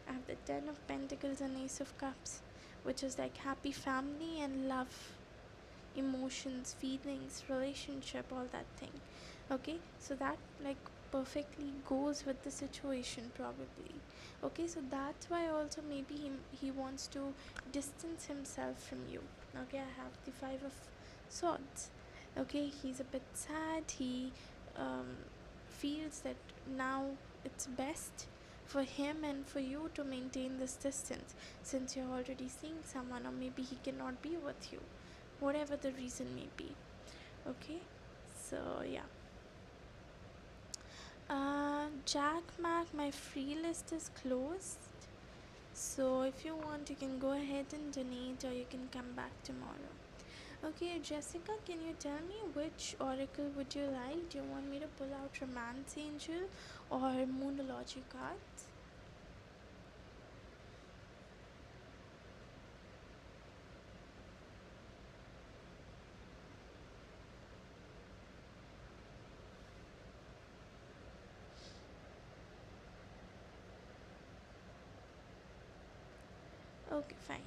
I have the Ten of Pentacles and Ace of Cups, which is like happy family and love, emotions, feelings, relationship, all that thing. Okay, so that like perfectly goes with the situation probably. Okay, so that's why also maybe he wants to distance himself from you. Okay, I have the Five of Swords. Okay, he's a bit sad. He um, feels that now it's best for him and for you to maintain this distance, since you're already seeing someone, or maybe he cannot be with you, whatever the reason may be. Okay, so yeah. Jack Mac, my free list is closed, so if you want you can go ahead and donate, or you can come back tomorrow. Okay, Jessica, can you tell me which oracle would you like? Do you want me to pull out Romance Angel or Moonology cards? Okay, fine.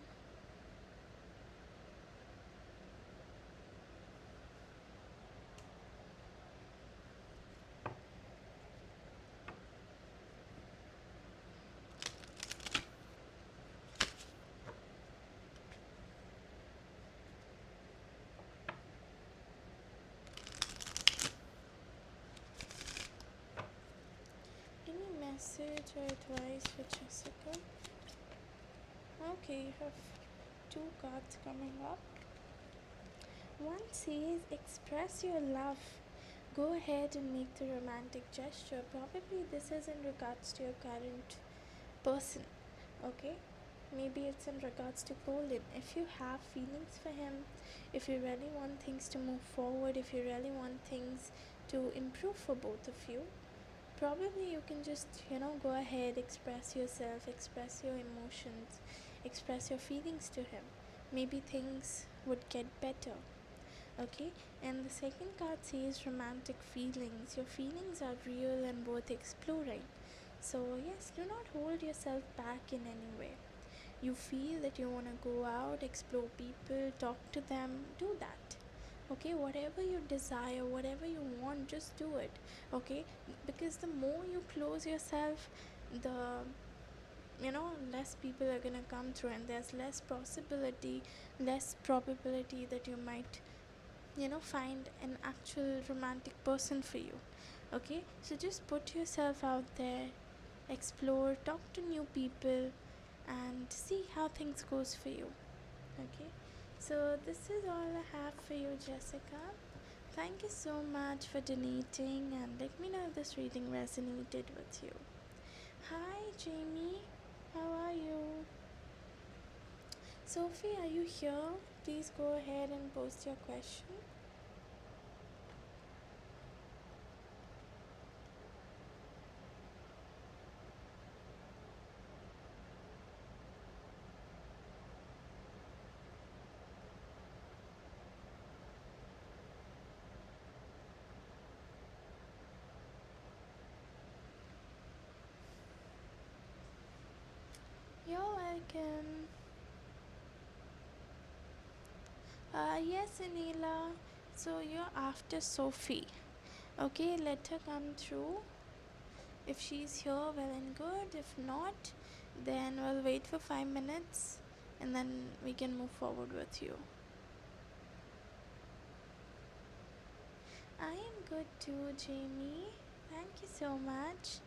Any message or advice for Jessica? Okay, you have two cards coming up. One says express your love. Go ahead and make the romantic gesture. Probably this is in regards to your current person. Okay, maybe it's in regards to Colin. If you have feelings for him, if you really want things to move forward, if you really want things to improve for both of you, probably you can just go ahead, express yourself, express your emotions, express your feelings to him. Maybe things would get better. Okay, and the second card says romantic feelings. Your feelings are real and worth exploring. So yes, do not hold yourself back in any way. You feel that you want to go out, explore people, talk to them, do that. Okay, whatever you desire, whatever you want, just do it. Okay, because the more you close yourself, the less people are gonna come through, and there's less probability that you might find an actual romantic person for you. Okay, so just put yourself out there, explore, talk to new people, and see how things goes for you. Okay, so this is all I have for you, Jessica. Thank you so much for donating, and let me know if this reading resonated with you. Hi Jamie, how are you? Sophie, are you here? Please go ahead and post your question. You're welcome. Yes, Anila. So you're after Sophie. Okay, let her come through. If she's here, well and good. If not, then we'll wait for 5 minutes and then we can move forward with you. I am good too, Jamie. Thank you so much.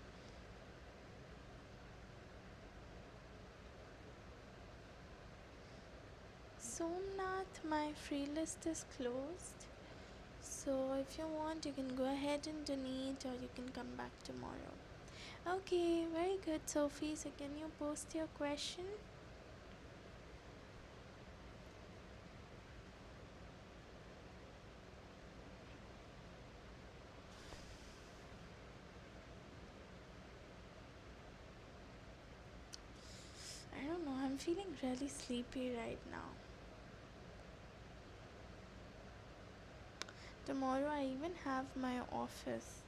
Somnath, my free list is closed. So if you want, you can go ahead and donate or you can come back tomorrow. Okay, very good, Sophie. So can you post your question? I don't know, I'm feeling really sleepy right now. Tomorrow I even have my office.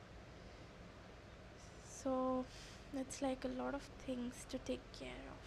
So it's like a lot of things to take care of.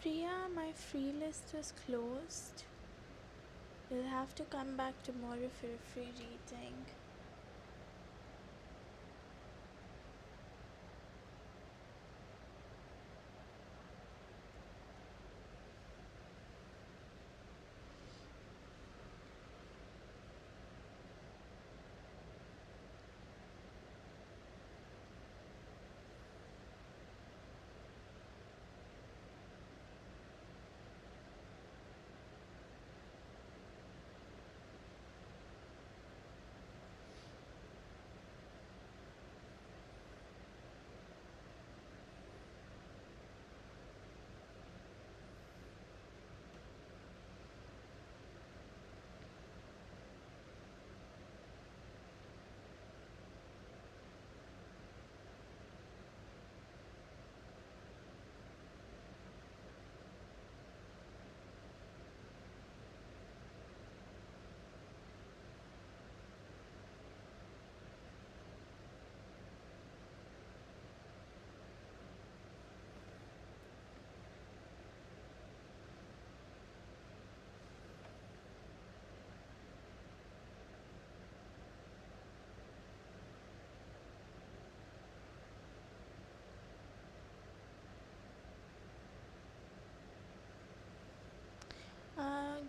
Priya, my free list is closed. You'll have to come back tomorrow for a free reading.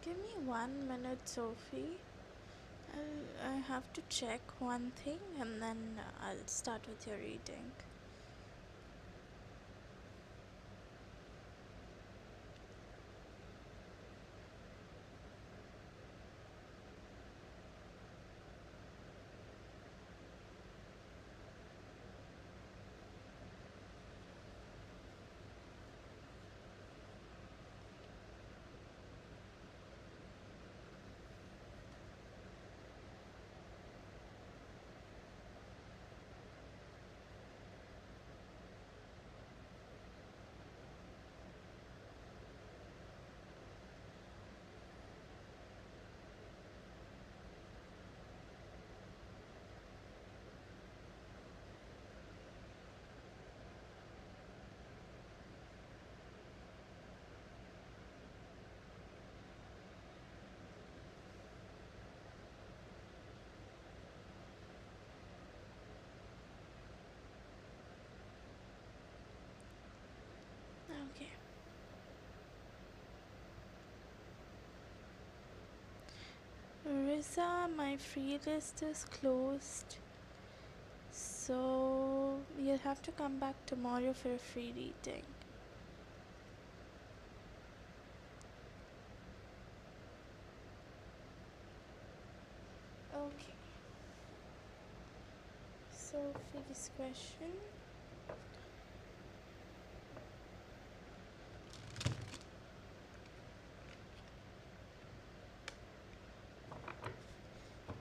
Give me 1 minute, Sophie. I have to check one thing and then I'll start with your reading. Okay. Riza, my free list is closed. So you'll have to come back tomorrow for a free reading. Okay. So for this question,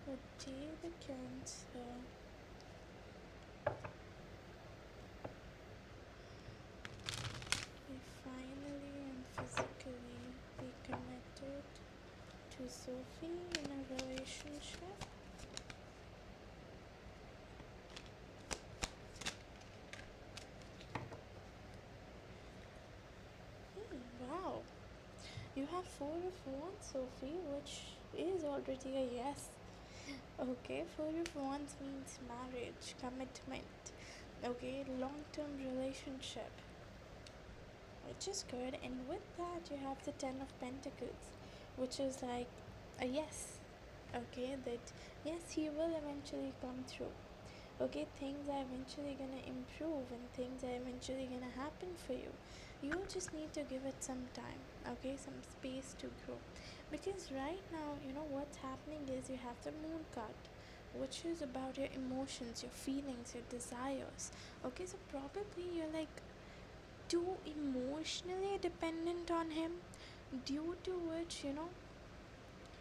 what day the Cancer? We finally and physically be committed to Sophie in a relationship. Wow. You have 4 of Wands, Sophie, which is already a yes. Okay, 4 of Wands means marriage, commitment, okay, long term relationship, which is good. And with that, you have the Ten of Pentacles, which is like a yes, okay, that yes, he will eventually come through. Okay, things are eventually gonna improve and things are eventually gonna happen for you. You just need to give it some time, okay, some space to grow. Because right now, you know what's happening is you have the Moon card, which is about your emotions, your feelings, your desires. Okay, so probably you're like too emotionally dependent on him, due to which,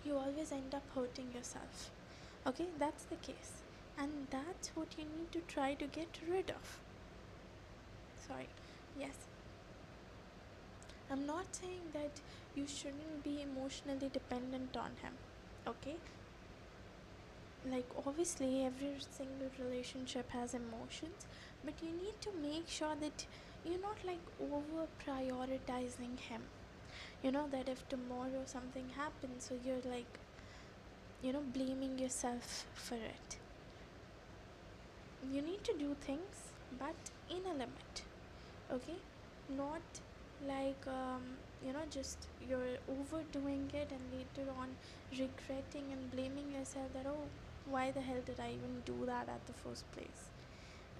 you always end up hurting yourself. Okay, that's the case, and that's what you need to try to get rid of. Sorry. Yes, I'm not saying that you shouldn't be emotionally dependent on him. Okay, like obviously every single relationship has emotions, but you need to make sure that you're not like over prioritizing him. You know that if tomorrow something happens, so you're like, blaming yourself for it. You need to do things, but in a limit. Okay, not like just you're overdoing it and later on regretting and blaming yourself that, oh, why the hell did I even do that at the first place.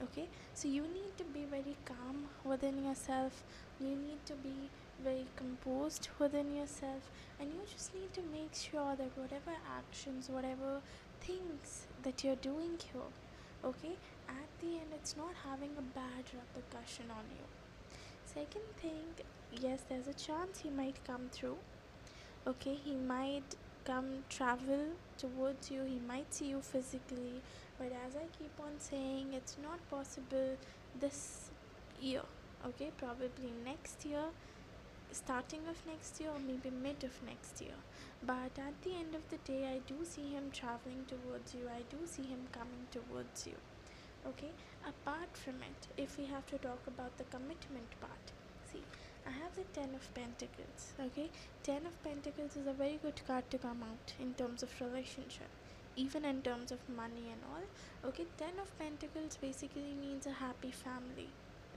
Okay, so you need to be very calm within yourself, you need to be very composed within yourself, and you just need to make sure that whatever actions, whatever things that you're doing here, okay, at the end it's not having a bad repercussion on you. Second thing, yes, there's a chance he might come through. Okay, he might come travel towards you, he might see you physically, but as I keep on saying, it's not possible this year. Okay, probably next year, starting of next year, or maybe mid of next year. But at the end of the day, I do see him traveling towards you, I do see him coming towards you. Okay, apart from it, if we have to talk about the commitment part, see, I have the Ten of Pentacles. Okay, Ten of Pentacles is a very good card to come out in terms of relationship, even in terms of money and all. Okay, Ten of Pentacles basically means a happy family.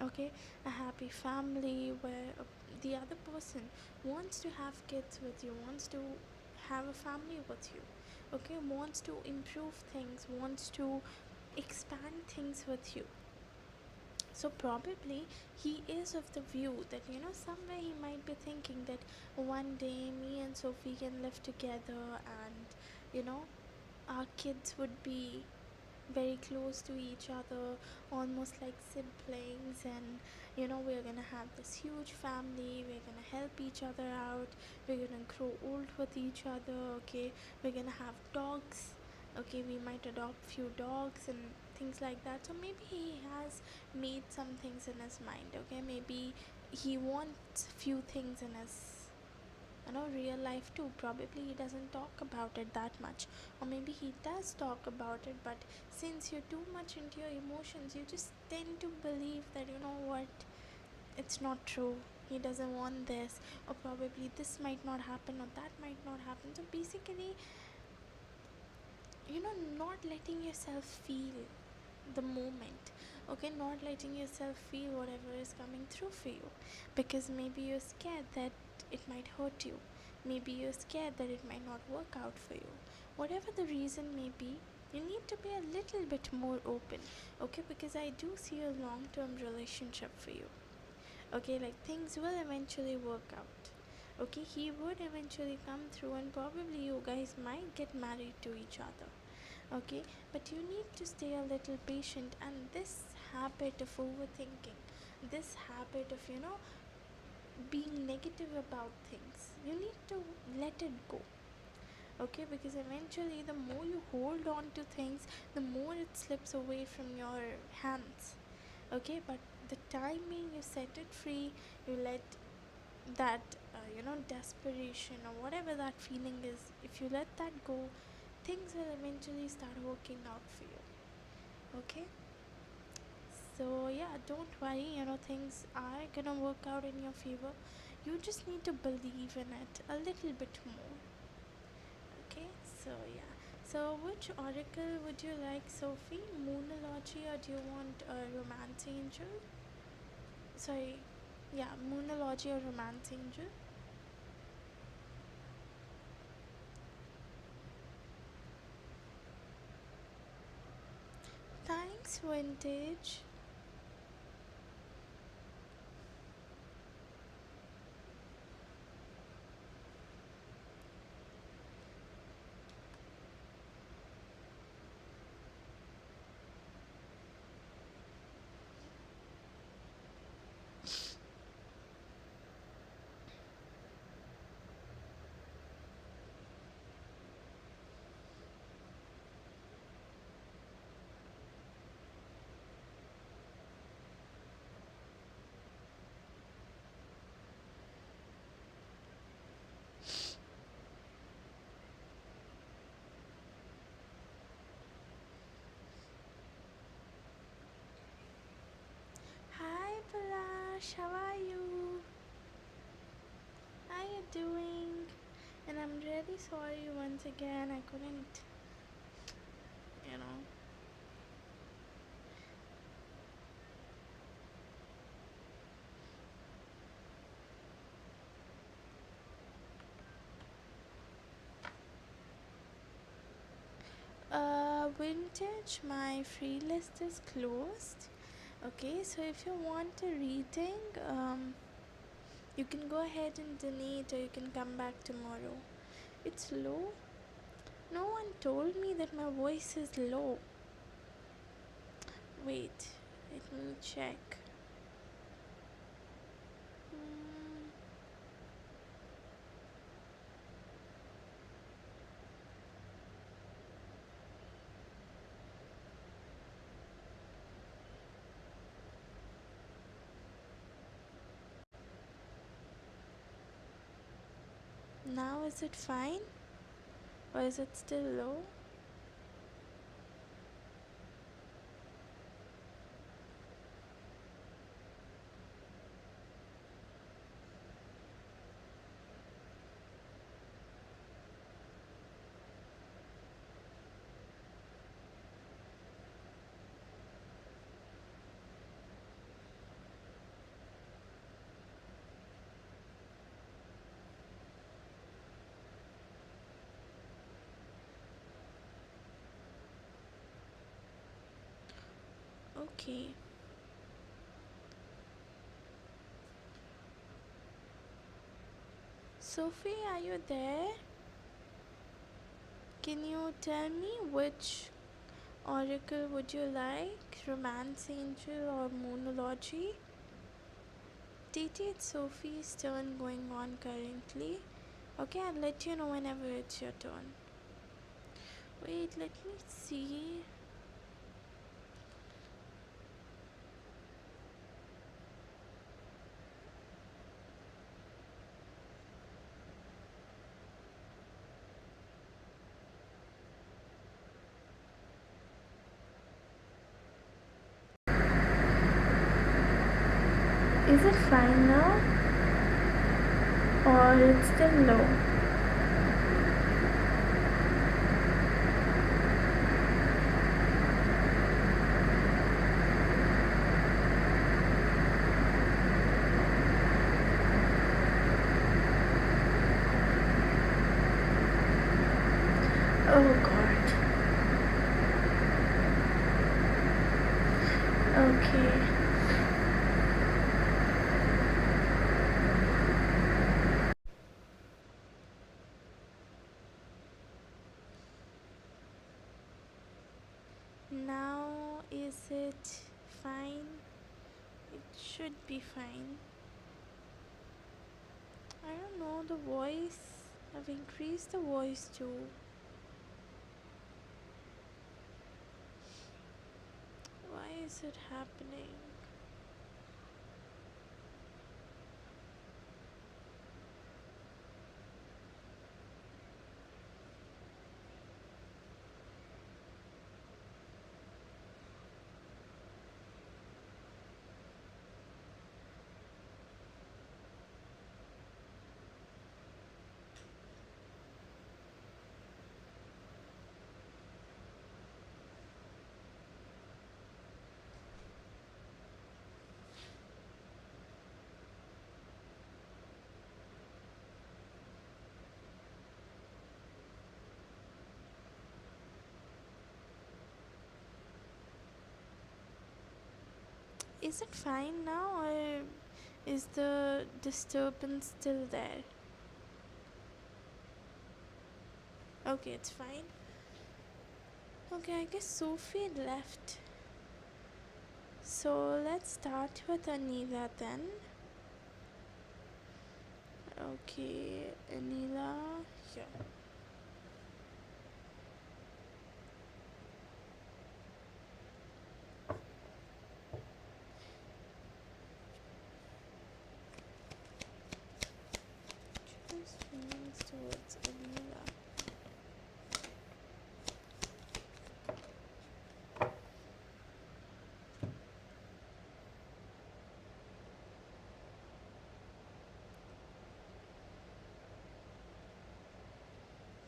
Okay, a happy family where the other person wants to have kids with you, wants to have a family with you, okay, wants to improve things, wants to expand things with you. So probably he is of the view that, somewhere he might be thinking that one day me and Sophie can live together, and you know our kids would be very close to each other, almost like siblings, and we're gonna have this huge family, we're gonna help each other out, we're gonna grow old with each other, okay, we're gonna have dogs, okay, we might adopt few dogs and things like that. So maybe he has made some things in his mind, okay, maybe he wants few things in his real life too. Probably he doesn't talk about it that much, or maybe he does talk about it, but since you're too much into your emotions, you just tend to believe that, what, it's not true, he doesn't want this, or probably this might not happen, or that might not happen. So basically, not letting yourself feel the moment, okay, not letting yourself feel whatever is coming through for you, because maybe you're scared that it might hurt you, maybe you're scared that it might not work out for you. Whatever the reason may be, you need to be a little bit more open, okay, because I do see a long term relationship for you, okay, like things will eventually work out, okay, he would eventually come through, and probably you guys might get married to each other, okay, but you need to stay a little patient. And this habit of overthinking, this habit of being negative about things, you need to let it go, okay, because eventually the more you hold on to things, the more it slips away from your hands, okay, but the timing you set it free, you let that desperation or whatever that feeling is, if you let that go, things will eventually start working out for you, okay. So yeah, don't worry, things are gonna work out in your favor. You just need to believe in it a little bit more, okay. So yeah, so which oracle would you like, Sophie? Moonology, or do you want a romance angel? Sorry, yeah, moonology or romance angel? Thanks, vintage. Hi Palash, how are you? How you doing? And I'm really sorry once again, I couldn't, you know. Vintage, my free list is closed. Okay, so if you want a reading, you can go ahead and donate, or you can come back tomorrow. It's low. No one told me that my voice is low. Wait, let me check. Hmm, now is it fine? Or is it still low? Okay. Sophie, are you there? Can you tell me which oracle would you like? Romance angel or moonology? TT, it's Sophie's turn going on currently. Okay, I'll let you know whenever it's your turn. Wait, let me see. Is it fine now? Or it's still low? Oh god. Okay. Now is it fine? It should be fine. I don't know, the voice. I've increased the voice too. Why is it happening? Is it fine now or is the disturbance still there? Okay, it's fine. Okay, I guess Sophie left. So let's start with Anila then. Okay, Anila, here. Choose feelings towards Anila.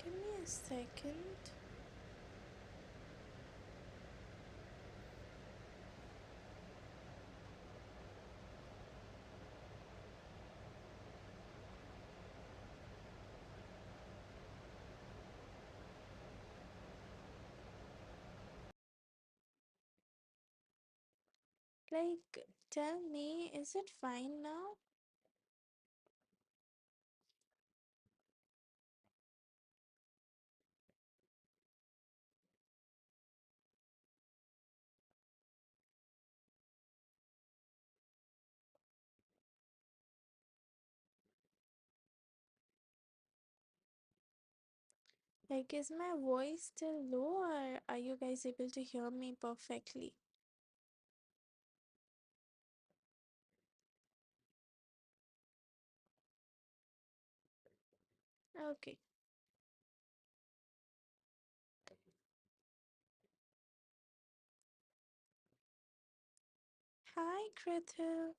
Give me a second. Like, tell me, is it fine now? Like, is my voice still low or are you guys able to hear me perfectly? Okay. Hi, Krithil.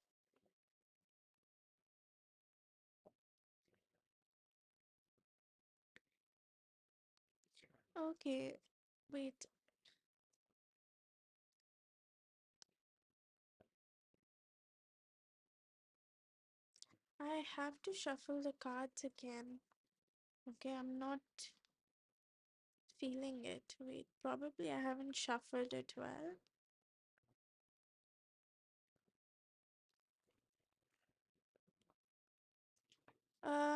Okay, wait. I have to shuffle the cards again. Okay, I'm not feeling it. Wait, probably I haven't shuffled it well.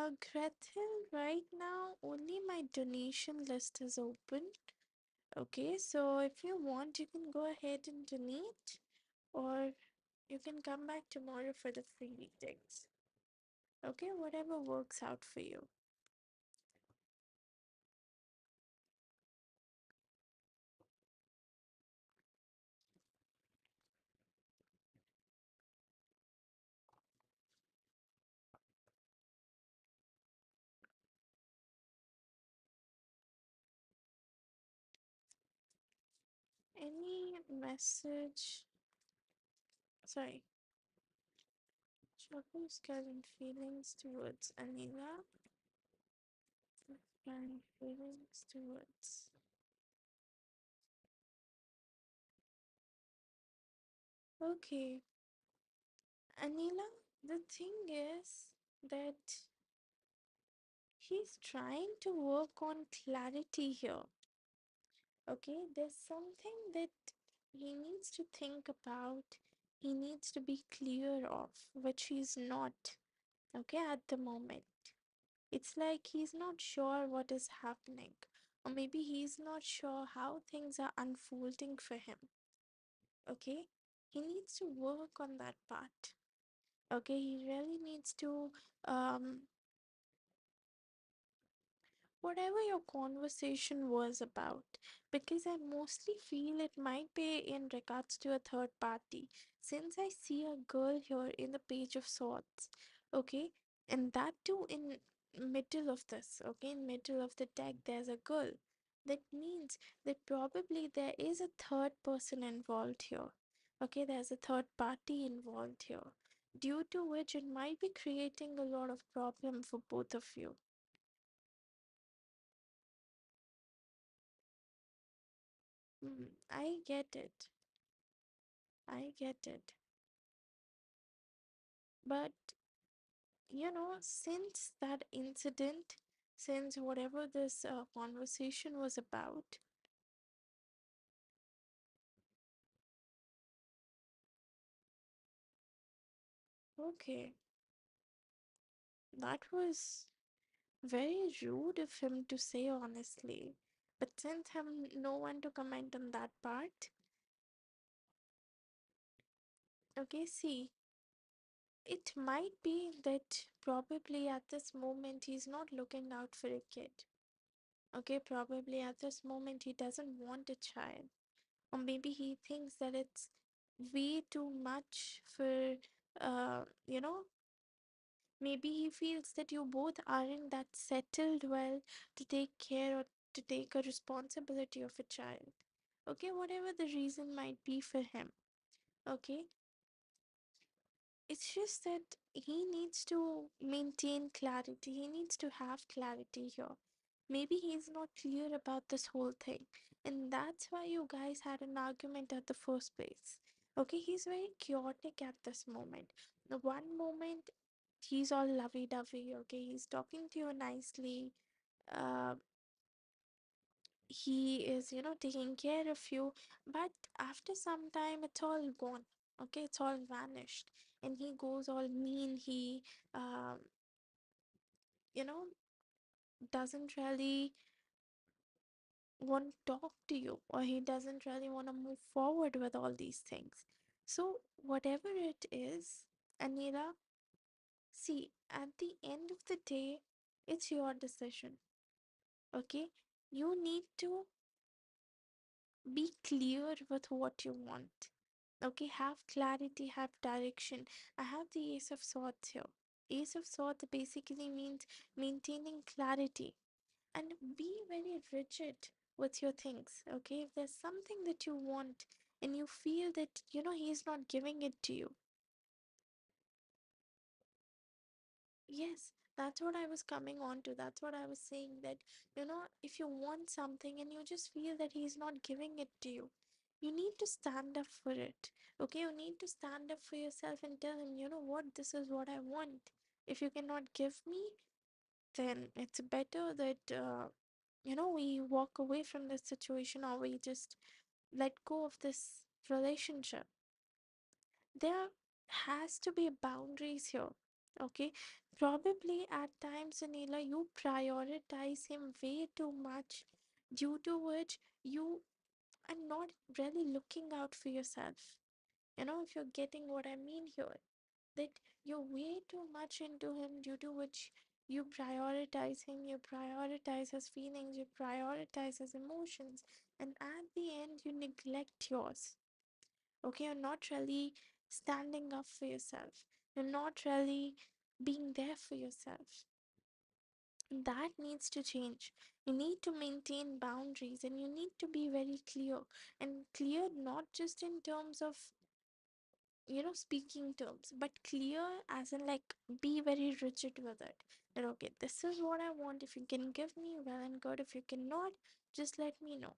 Gretel, right now only my donation list is open. Okay, so if you want, you can go ahead and donate, or you can come back tomorrow for the free readings. Okay, whatever works out for you. Any message? Sorry. Troubles, current feelings towards Anila. Current feelings towards. Okay, Anila, the thing is that he's trying to work on clarity here. Okay, there's something that he needs to think about, he needs to be clear of, which he's not, okay, at the moment. It's like he's not sure what is happening, or maybe he's not sure how things are unfolding for him. Okay, he needs to work on that part. Okay, he really needs to um whatever your conversation was about, because I mostly feel it might be in regards to a third party, since I see a girl here in the page of swords. Okay, and that too in middle of this. Okay, in middle of the deck there's a girl. That means that probably there is a third person involved here. Okay, there's a third party involved here, due to which it might be creating a lot of problem for both of you. I get it. I get it. But, since that incident, since whatever this conversation was about, okay, that was very rude of him to say, honestly. But since I'm no one to comment on that part, okay, see, it might be that probably at this moment he's not looking out for a kid. Okay, probably at this moment he doesn't want a child, or maybe he thinks that it's way too much for you know maybe he feels that you both aren't that settled well to take care or to take a responsibility of a child. Okay, whatever the reason might be for him. Okay, it's just that he needs to maintain clarity, he needs to have clarity here. Maybe he's not clear about this whole thing, and that's why you guys had an argument at the first place. Okay, he's very chaotic at this moment. The one moment he's all lovey-dovey, okay, he's talking to you nicely, uh, he is, taking care of you, but after some time it's all gone. Okay, it's all vanished, and he goes all mean. He um you know doesn't really want to talk to you, or he doesn't really want to move forward with all these things. So whatever it is, Anira, see, at the end of the day, it's your decision. Okay, you need to be clear with what you want. Okay, have clarity, have direction. I have the Ace of Swords here. Ace of Swords basically means maintaining clarity, and be very rigid with your things. Okay, if there's something that you want and you feel that he's not giving it to you, yes, that's what I was coming on to. That's what I was saying, that if you want something and you just feel that he's not giving it to you, you need to stand up for it. Okay, you need to stand up for yourself and tell him, you know what, this is what I want. If you cannot give me, then it's better that we walk away from this situation, or we just let go of this relationship. There has to be boundaries here. Okay, Probably at times, Anila, you prioritize him way too much, due to which you are not really looking out for yourself. You know, if you're getting what I mean here, that you're way too much into him, due to which you prioritize him, you prioritize his feelings, you prioritize his emotions, and at the end, you neglect yours. Okay, you're not really standing up for yourself, you're not really being there for yourself. That needs to change. You need to maintain boundaries, and you need to be very clear, and clear not just in terms of, speaking terms, but clear as in, like, be very rigid with it, that okay, this is what I want. If you can give me, well and good. If you cannot, just let me know.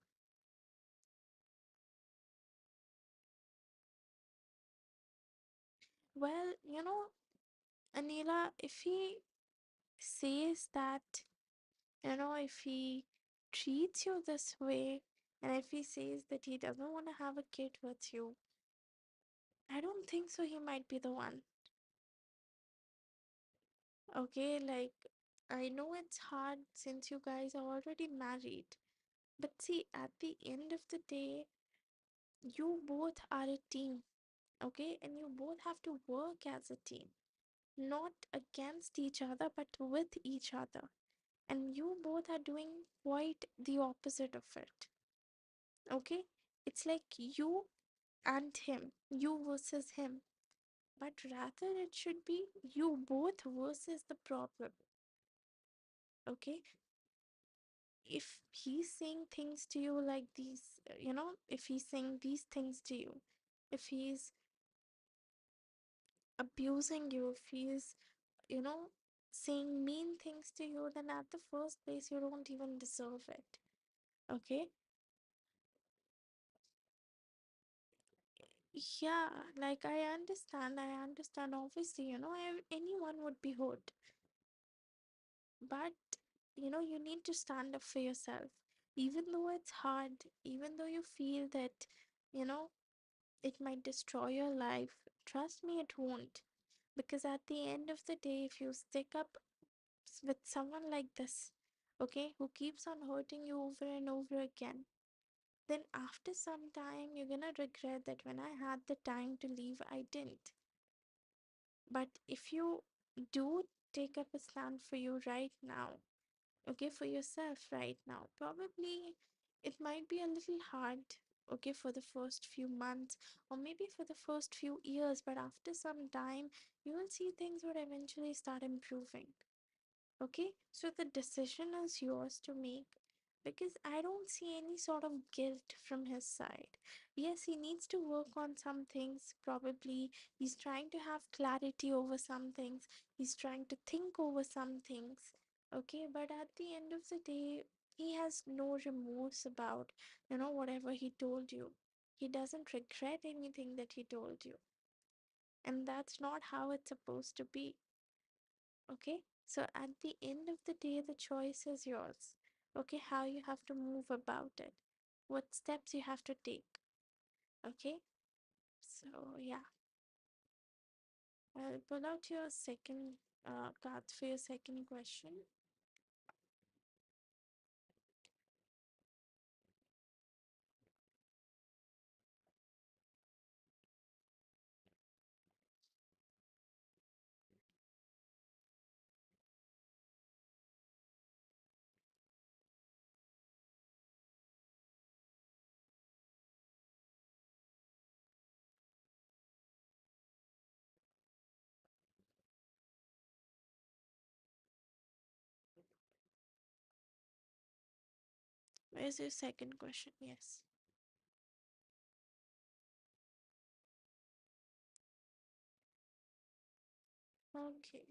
Well, Anila, if he says that, if he treats you this way, and if he says that he doesn't want to have a kid with you, I don't think so he might be the one. Okay, like, I know it's hard since you guys are already married, but see, at the end of the day, you both are a team, okay, and you both have to work as a team, not against each other, but with each other. And you both are doing quite the opposite of it, okay? It's like you and him, you versus him, but rather it should be you both versus the problem, okay? If he's saying things to you like these, if he's saying these things to you, if he's abusing you, if he's, you know, saying mean things to you, then at the first place, you don't even deserve it, okay? Yeah, like, I understand. Obviously, anyone would be hurt, but you need to stand up for yourself, even though it's hard, even though you feel that, you know, it might destroy your life. Trust me, it won't. Because at the end of the day, if you stick up with someone like this, okay, who keeps on hurting you over and over again, then after some time, you're gonna regret that when I had the time to leave, I didn't. But if you do take up a stand for you right now, okay, for yourself right now, probably it might be a little hard, okay, for the first few months, or maybe for the first few years, but after some time, you will see things would eventually start improving. Okay, so the decision is yours to make, because I don't see any sort of guilt from his side. Yes, he needs to work on some things. Probably he's trying to have clarity over some things, he's trying to think over some things. Okay, but at the end of the day, he has no remorse about, whatever he told you. He doesn't regret anything that he told you, and that's not how it's supposed to be. Okay, so at the end of the day, the choice is yours. Okay, how you have to move about it, what steps you have to take. Okay, so yeah, I'll pull out your second card for your second question. Where's your second question? Yes. Okay.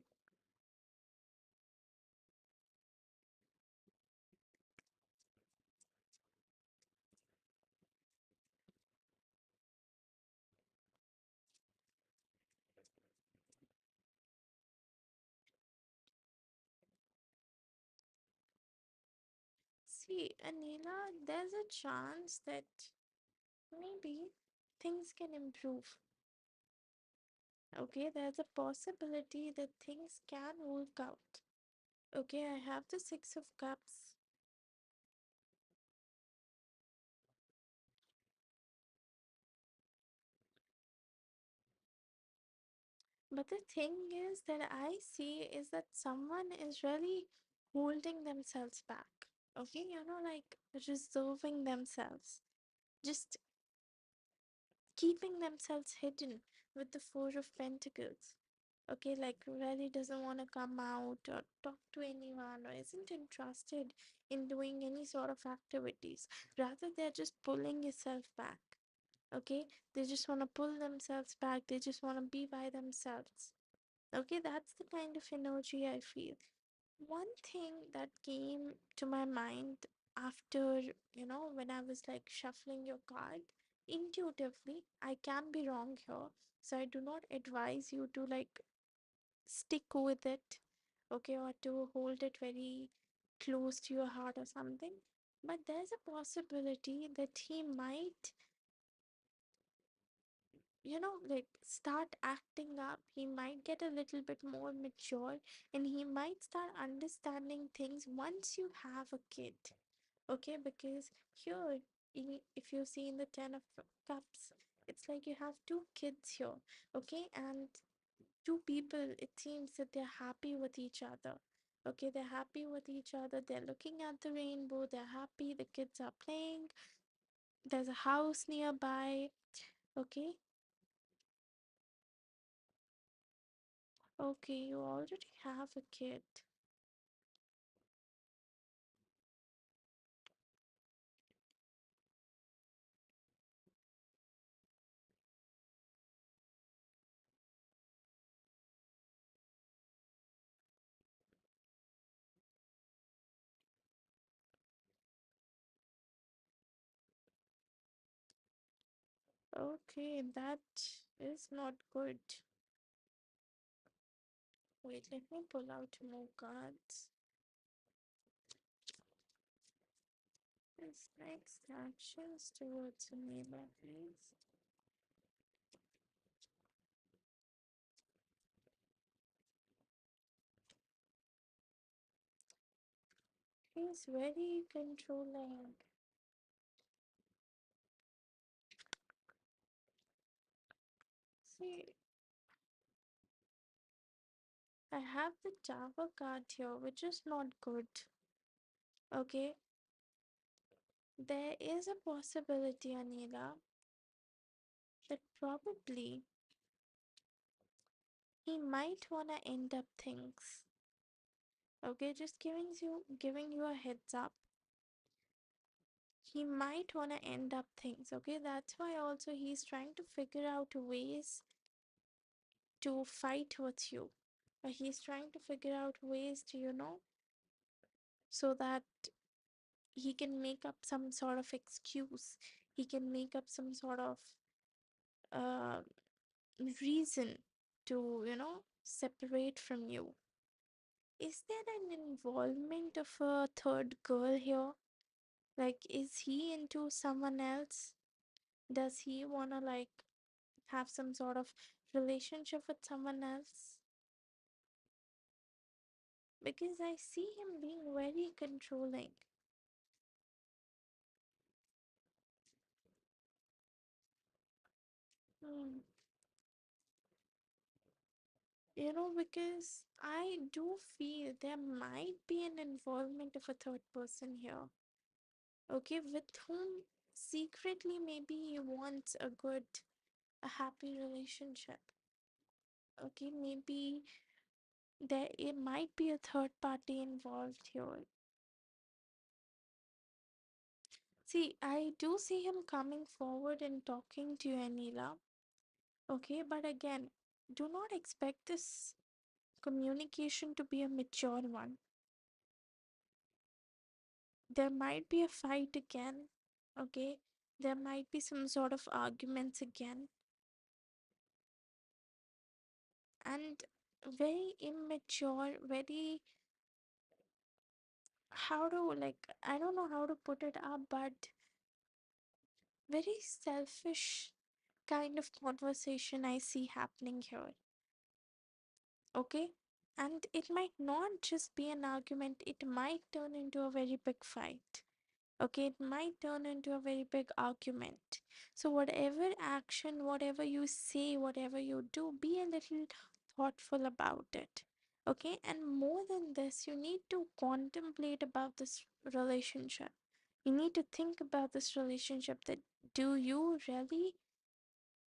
See, Anila, there's a chance that maybe things can improve. Okay, there's a possibility that things can work out. Okay, I have the Six of Cups. But the thing is that I see is that someone is really holding themselves back. Okay, like reserving themselves, just keeping themselves hidden with the Four of Pentacles. Okay, like really doesn't want to come out or talk to anyone or isn't interested in doing any sort of activities. Rather, they're just pulling yourself back. Okay, they just want to pull themselves back, they just want to be by themselves. Okay, that's the kind of energy I feel. One thing that came to my mind after, when I was like shuffling your card, intuitively, I can be wrong here. So I do not advise you to like stick with it, okay, or to hold it very close to your heart or something. But there's a possibility that he might, like start acting up. He might get a little bit more mature and he might start understanding things once you have a kid. Okay, because here, if you see in the Ten of Cups, it's like you have two kids here. Okay, and two people, it seems that they're happy with each other. Okay, they're happy with each other, they're looking at the rainbow, they're happy, the kids are playing, there's a house nearby. Okay. Okay, you already have a kid. Okay, that is not good. Wait, let me pull out more cards. His next actions towards a neighbor, please. He's very controlling. See, I have the Tower card here, which is not good. Okay, there is a possibility, Anila, that probably he might wanna end up things. Okay, just giving you a heads up. He might want to end up things. Okay, that's why also he's trying to figure out ways to fight with you. He's trying to figure out ways to, so that he can make up some sort of excuse, he can make up some sort of uh reason to, separate from you. Is there an involvement of a third girl here? Like, is he into someone else? Does he wanna like have some sort of relationship with someone else? Because I see him being very controlling. Hmm. Because I do feel there might be an involvement of a third person here. Okay, with whom secretly maybe he wants a happy relationship. Okay, maybe there it might be a third party involved here. See, I do see him coming forward and talking to you, Anila. Okay, but again, do not expect this communication to be a mature one. There might be a fight again. Okay, there might be some sort of arguments again, and very immature, very, how to like, I don't know how to put it up, but very selfish kind of conversation I see happening here. Okay? And it might not just be an argument, it might turn into a very big fight. Okay, it might turn into a very big argument. So, whatever action, whatever you say, whatever you do, be a little thoughtful about it. Okay, and more than this, you need to contemplate about this relationship. You need to think about this relationship, that do you really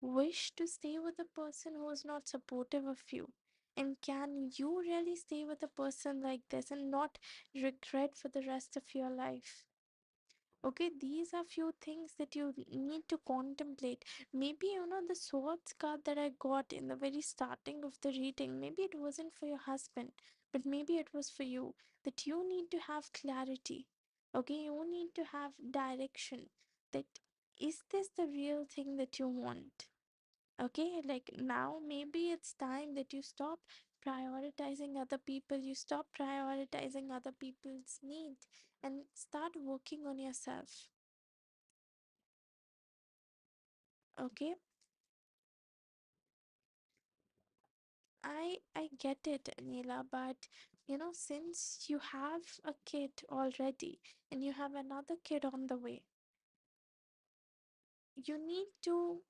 wish to stay with a person who is not supportive of you? And can you really stay with a person like this and not regret for the rest of your life? Okay, these are few things that you need to contemplate. Maybe, the swords card that I got in the very starting of the reading, maybe it wasn't for your husband, but maybe it was for you. That you need to have clarity. Okay, you need to have direction. That is this the real thing that you want? Okay, like now maybe it's time that you stop prioritizing other people, you stop prioritizing other people's need and start working on yourself. Okay, I get it, Neela, but since you have a kid already and you have another kid on the way, you need to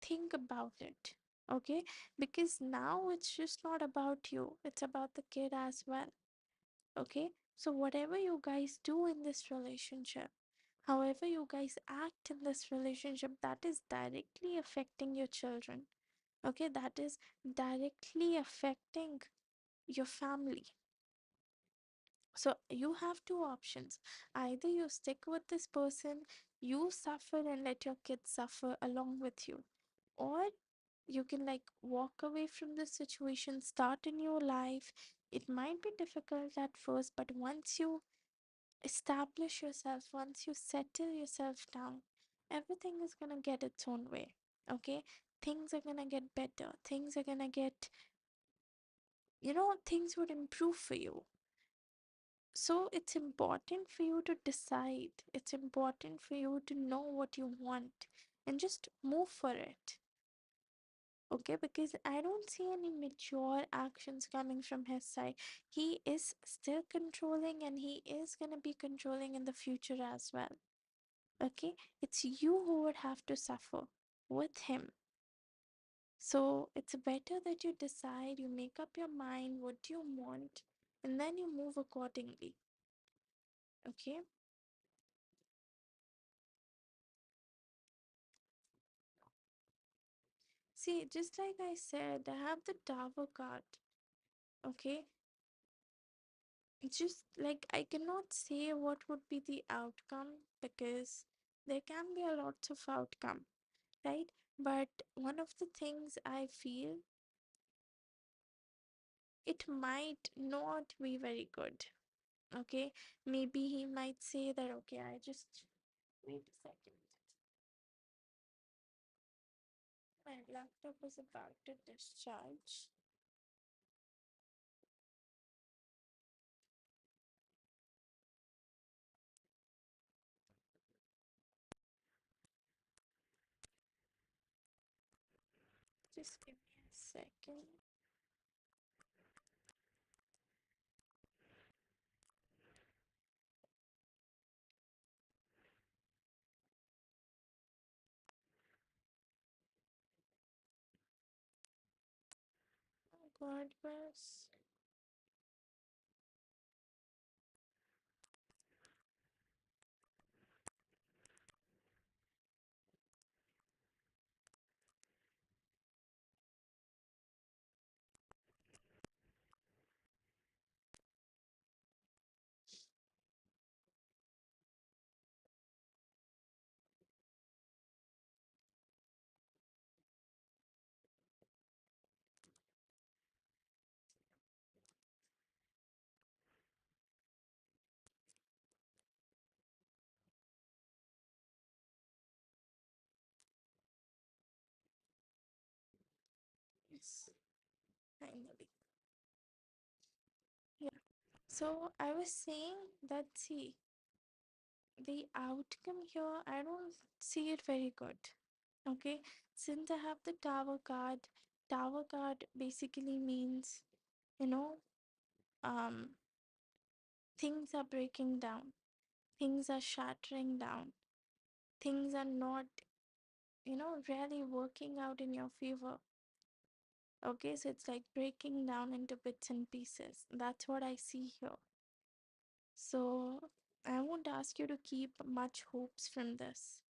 think about it. Okay, because now it's just not about you, it's about the kid as well. Okay, so whatever you guys do in this relationship, however you guys act in this relationship, that is directly affecting your children. Okay, that is directly affecting your family. So you have two options. Either you stick with this person, you suffer and let your kids suffer along with you, or you can like walk away from the situation, start a new life. It might be difficult at first, but once you establish yourself, once you settle yourself down, everything is gonna get its own way. Okay, things are gonna get better, things are gonna get, things would improve for you. So it's important for you to decide, it's important for you to know what you want and just move for it. Okay, because I don't see any mature actions coming from his side. He is still controlling and he is gonna be controlling in the future as well. Okay, it's you who would have to suffer with him. So it's better that you decide, you make up your mind what you want, and then you move accordingly. Okay, see, just like I said, I have the Tower card. Okay, it's just like I cannot say what would be the outcome because there can be a lot of outcome, right? But one of the things I feel, it might not be very good. Okay, maybe he might say that, okay, I just wait a second, my laptop is about to discharge. Just give me a second. Oh god, yes. Yes, finally. Yeah, so I was saying that, see, the outcome here, I don't see it very good. Okay, since I have the tower card basically means, you know, um, things are breaking down, things are shattering down, things are not, really working out in your favor. Okay, so it's like breaking down into bits and pieces. That's what I see here. So I won't ask you to keep much hopes from this.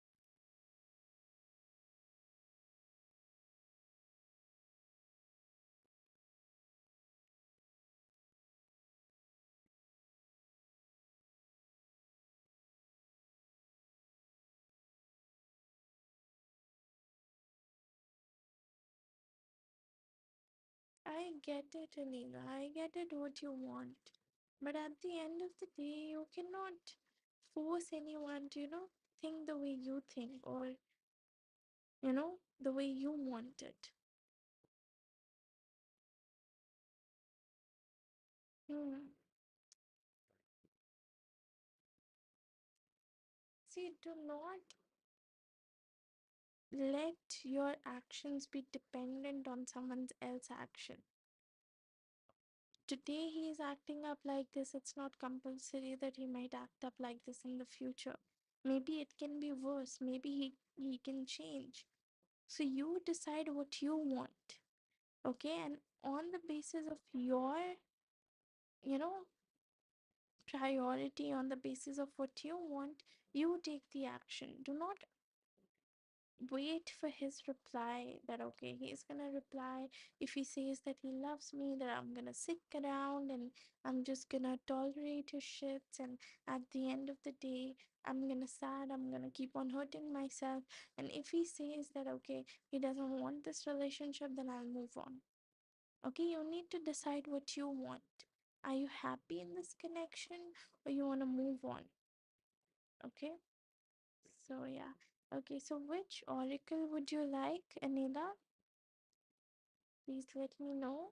I get it, Anila. I get it what you want. But at the end of the day, you cannot force anyone to, think the way you think or, the way you want it. Hmm. See, do not let your actions be dependent on someone else's action. Today he is acting up like this, it's not compulsory that he might act up like this in the future. Maybe it can be worse, maybe he can change. So you decide what you want, okay? And on the basis of your, you know, priority, on the basis of what you want, you take the action. Do not wait for his reply that okay he's gonna reply. If he says that he loves me, that I'm gonna stick around and I'm just gonna tolerate his shits, and at the end of the day I'm gonna sad, I'm gonna keep on hurting myself. And if he says that okay he doesn't want this relationship, then I'll move on. Okay, you need to decide what you want. Are you happy in this connection or you want to move on? Okay, so yeah. Okay, so which oracle would you like, Anila? Please let me know.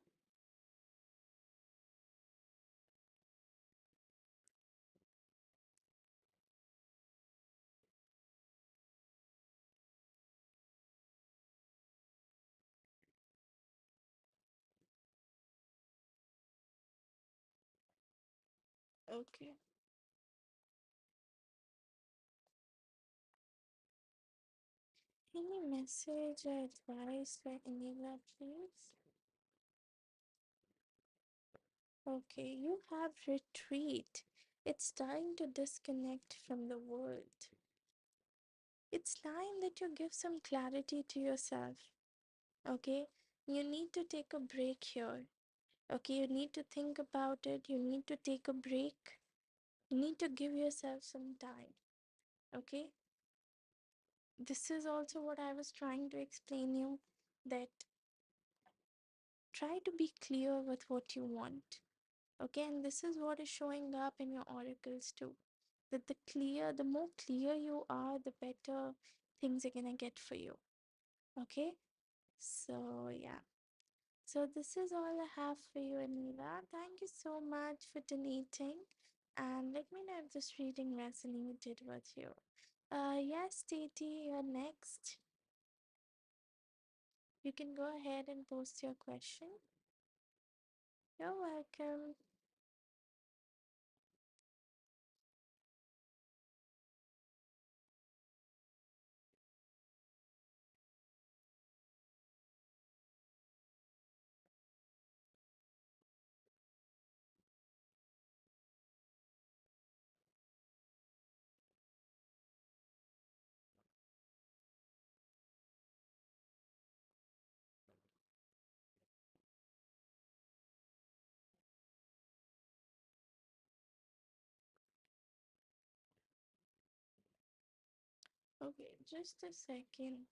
Okay. Any message or advice for Anila, please? Okay, you have retreat. It's time to disconnect from the world. It's time that you give some clarity to yourself. Okay, you need to take a break here. Okay, you need to think about it. You need to take a break. You need to give yourself some time. Okay, this is also what I was trying to explain you, that try to be clear with what you want. Okay, and this is what is showing up in your oracles too, that the more clear you are, the better things are gonna get for you. Okay, so yeah. So this is all I have for you, Anila. Thank you so much for donating. And let me know if this reading resonated with you. Yes, Titi, you're next. You can go ahead and post your question. You're welcome. Okay, just a second.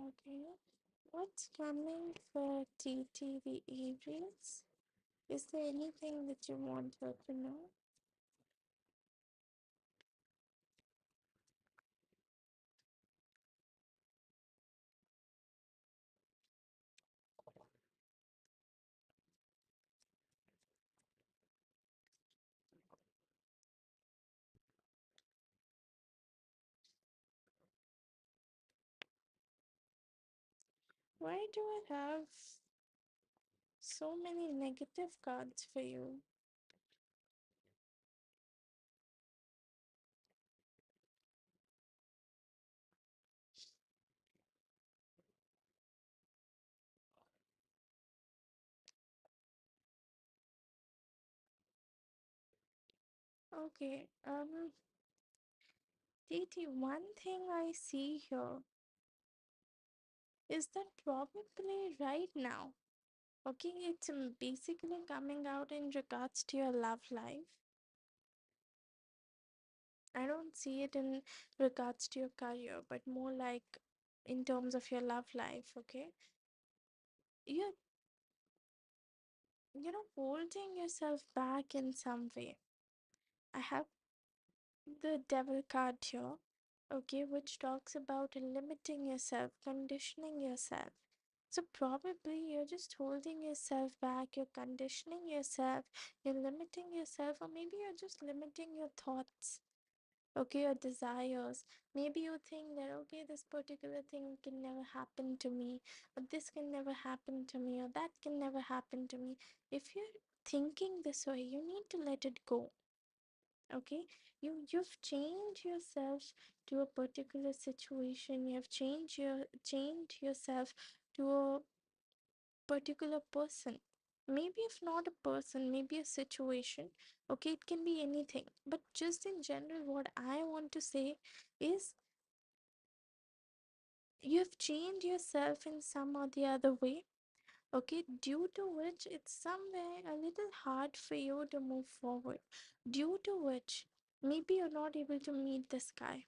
Okay. What's coming for TTV Aries? Is there anything that you want her to know? Why do I have so many negative cards for you? Okay, TT, one thing I see here is that probably right now, okay, it's basically coming out in regards to your love life. I don't see it in regards to your career, but more like in terms of your love life, okay? You're, holding yourself back in some way. I have the devil card here, okay, which talks about limiting yourself, conditioning yourself. So probably you're just holding yourself back, you're conditioning yourself, you're limiting yourself, or maybe you're just limiting your thoughts, okay, your desires. Maybe you think that, okay, this particular thing can never happen to me, or this can never happen to me, or that can never happen to me. If you're thinking this way, you need to let it go. Okay, you've changed yourself to a particular situation, you've changed yourself to a particular person. Maybe if not a person, maybe a situation. Okay, it can be anything, but just in general, what I want to say is you've changed yourself in some or the other way, okay, due to which it's somewhere a little hard for you to move forward, due to which maybe you're not able to meet this guy.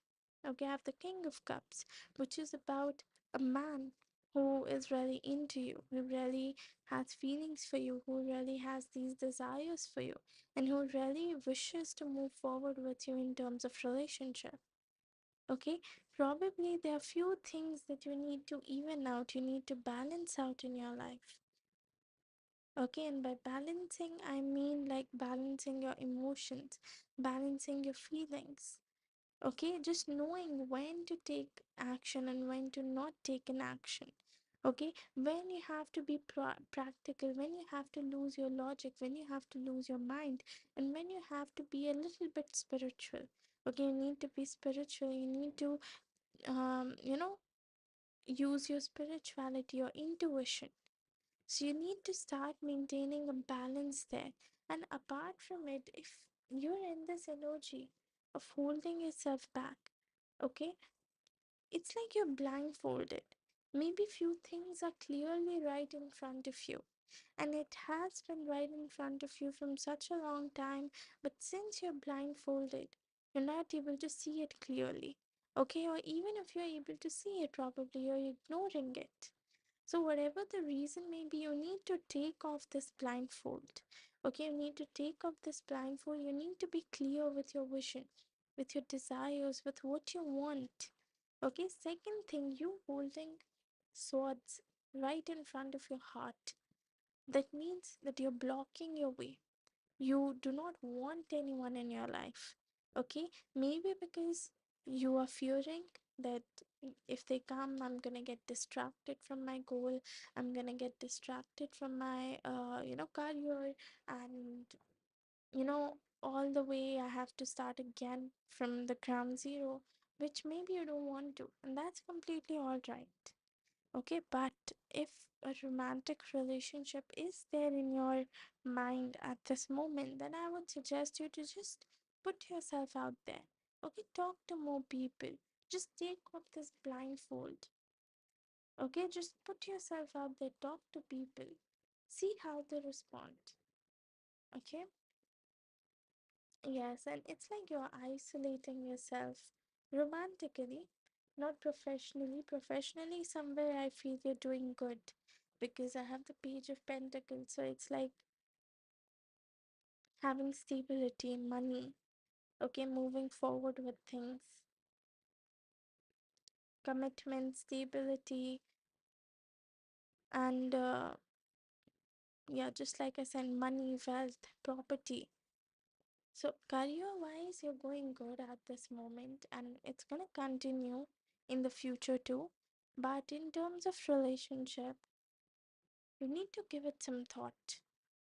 Okay, I have the King of Cups, which is about a man who is really into you, who really has feelings for you, who really has these desires for you, and who really wishes to move forward with you in terms of relationship. Okay, probably there are few things that you need to even out, you need to balance out in your life. Okay, and by balancing, I mean like balancing your emotions, balancing your feelings. Okay, just knowing when to take action and when to not take an action. Okay, when you have to be practical, when you have to lose your logic, when you have to lose your mind, and when you have to be a little bit spiritual. Okay, you need to be spiritual, you need to, um, you know, use your spirituality, your intuition. So you need to start maintaining a balance there. And apart from it, if you're in this energy of holding yourself back, okay, it's like you're blindfolded. Maybe few things are clearly right in front of you. And it has been right in front of you from such a long time, but since you're blindfolded, you're not able to see it clearly. Okay, or even if you're able to see it, probably you're ignoring it. So, whatever the reason may be, you need to take off this blindfold. Okay, you need to take off this blindfold. You need to be clear with your vision, with your desires, with what you want. Okay, second thing, you holding swords right in front of your heart. That means that you're blocking your way. You do not want anyone in your life. Okay, maybe because you are fearing that if they come, I'm gonna get distracted from my goal, I'm gonna get distracted from my career, and all the way I have to start again from the ground zero, which maybe you don't want to, and that's completely all right. Okay, but if a romantic relationship is there in your mind at this moment, then I would suggest you to just put yourself out there. Okay, talk to more people. Just take off this blindfold. Okay, just put yourself out there, talk to people, see how they respond. Okay, yes, and it's like you're isolating yourself romantically, Not professionally. Professionally, somewhere I feel you're doing good because I have the Page of Pentacles. So it's like having stability, money, okay, moving forward with things, commitment, stability, and yeah, just like I said, money, wealth, property. So, career wise, you're going good at this moment, and it's gonna continue in the future too. But in terms of relationship, you need to give it some thought.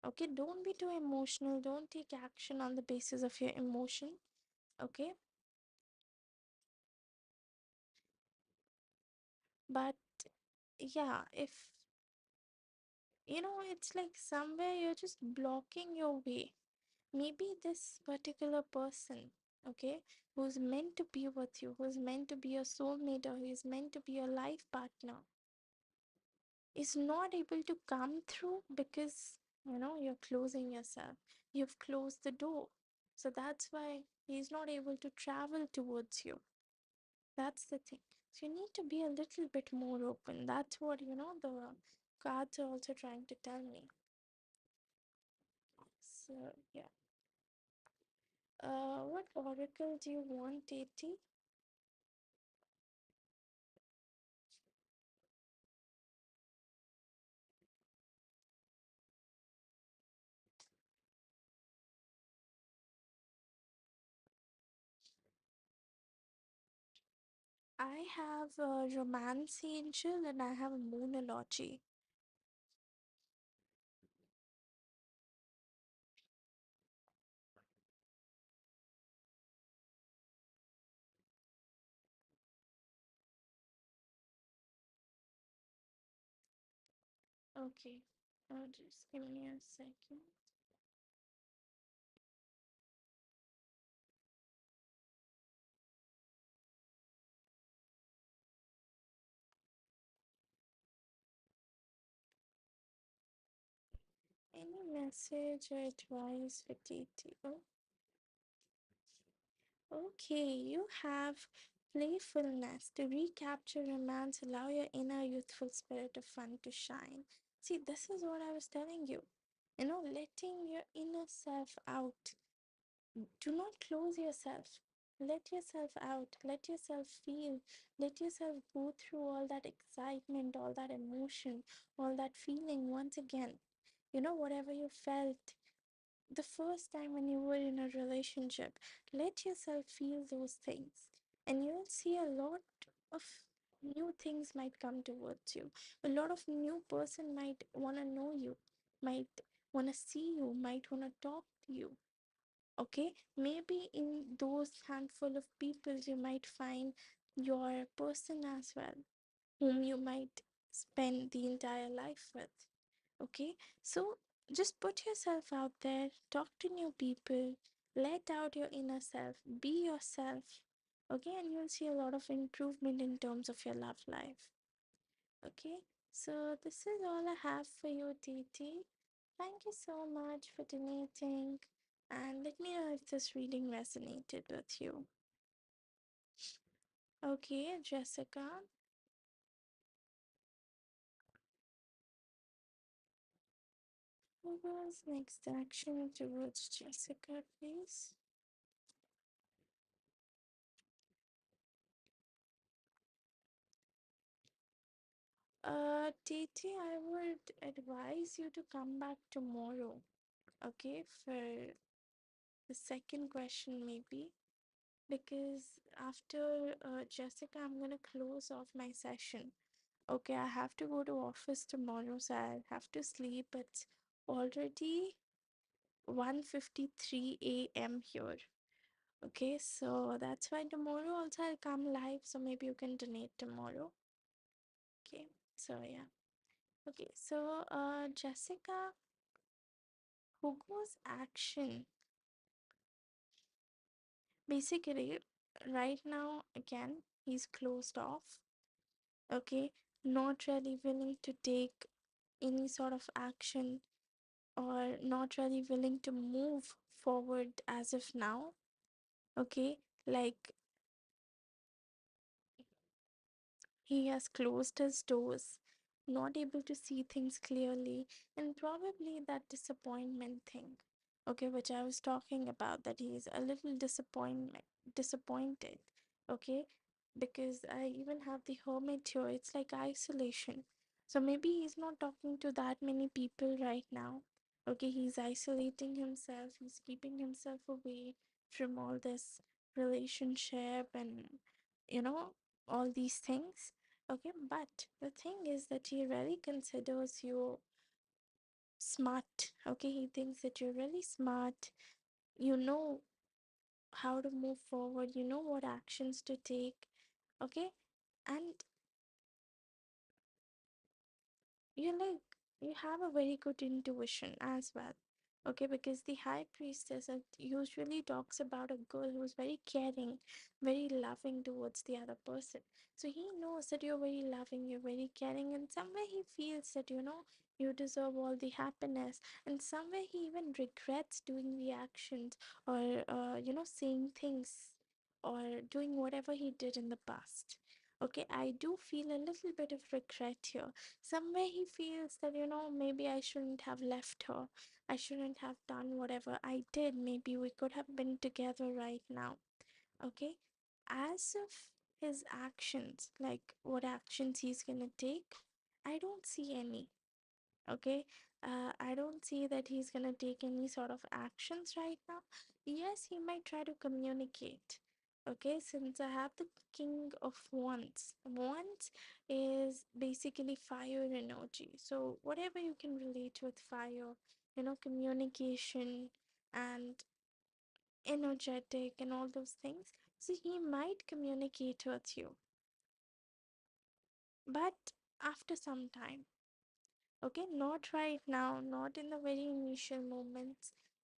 Okay, don't be too emotional, don't take action on the basis of your emotion. Okay, but yeah, if it's like somewhere you're just blocking your way. Maybe this particular person, okay, who's meant to be with you, who's meant to be your soulmate, or who's meant to be your life partner, is not able to come through because you're closing yourself. You've closed the door. So that's why he's not able to travel towards you. That's the thing. So you need to be a little bit more open. That's what the cards are also trying to tell me. So yeah. What oracle do you want, Tati? I have a romance angel and I have a moonology. Okay, just give me a second. Any message or advice for TT? Oh, okay, you have playfulness to recapture romance, allow your inner youthful spirit of fun to shine. See, this is what I was telling you. Letting your inner self out. Do not close yourself. Let yourself out. Let yourself feel. Let yourself go through all that excitement, all that emotion, all that feeling once again. Whatever you felt the first time when you were in a relationship, let yourself feel those things, and you'll see a lot of new things might come towards you. A lot of new person might want to know you, might want to see you, might want to talk to you. Okay, maybe in those handful of people you might find your person as well, whom you might spend the entire life with. Okay, so just put yourself out there, talk to new people, let out your inner self, be yourself. Okay, and you'll see a lot of improvement in terms of your love life. Okay, so this is all I have for you, TT. Thank you so much for donating, and let me know if this reading resonated with you. Okay, Jessica. Who was next action towards Jessica, please? Titi, I would advise you to come back tomorrow, okay, for the second question, maybe, because after Jessica, I'm gonna close off my session. Okay, I have to go to office tomorrow, so I have to sleep. It's already 1:53 a.m. here. Okay, so that's why tomorrow also I'll come live, so maybe you can donate tomorrow. Okay, so yeah. Okay, so Jessica, Hugo's action basically right now again he's closed off. Okay, not really willing to take any sort of action, or not really willing to move forward as of now. Okay, like He has closed his doors, not able to see things clearly, and probably that disappointment thing, okay, which I was talking about, that he's a little disappointed, okay, because I even have the hermit here. It's like isolation. So maybe he's not talking to that many people right now. Okay, he's isolating himself, he's keeping himself away from all this relationship and you know all these things. Okay, but the thing is that he really considers you smart. Okay, he thinks that you're really smart. You know how to move forward, you know what actions to take. Okay, and you like you have a very good intuition as well. Okay, because the high priestess usually talks about a girl who's very caring, very loving towards the other person. So he knows that you're very loving, you're very caring, and somewhere he feels that you deserve all the happiness, and somewhere he even regrets doing the actions or saying things or doing whatever he did in the past. Okay, I do feel a little bit of regret here. Somewhere he feels that maybe I shouldn't have left her, I shouldn't have done whatever I did. Maybe we could have been together right now. Okay, as of his actions, like what actions he's gonna take, I don't see any. Okay, I don't see that he's gonna take any sort of actions right now. Yes, he might try to communicate. Okay, since I have the king of wands is basically fire energy, so whatever you can relate with fire, communication and energetic and all those things, so he might communicate with you, but after some time. Okay, not right now, not in the very initial moments.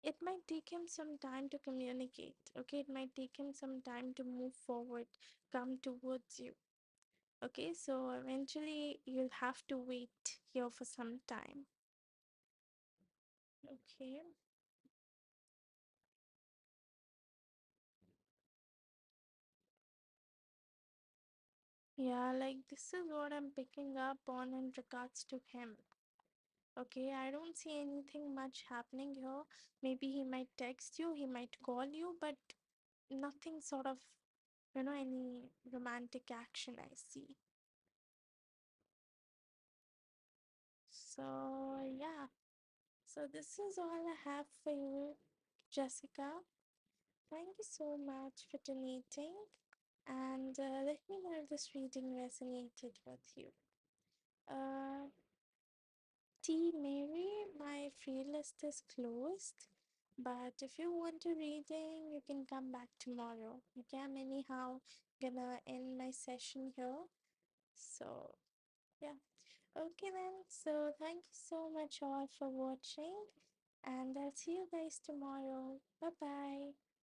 It might take him some time to communicate. Okay, it might take him some time to move forward, come towards you. Okay, so eventually you'll have to wait here for some time. Okay, yeah, like this is what I'm picking up on in regards to him. Okay, I don't see anything much happening here. Maybe he might text you, he might call you, but nothing sort of any romantic action I see. So, yeah. So, this is all I have for you, Jessica. Thank you so much for donating. And let me know if this reading resonated with you. Uh, T. Mary, my free list is closed. But if you want a reading, you can come back tomorrow. Okay, I'm anyhow gonna end my session here. So, yeah. Okay then, so thank you so much all for watching, and I'll see you guys tomorrow. Bye bye.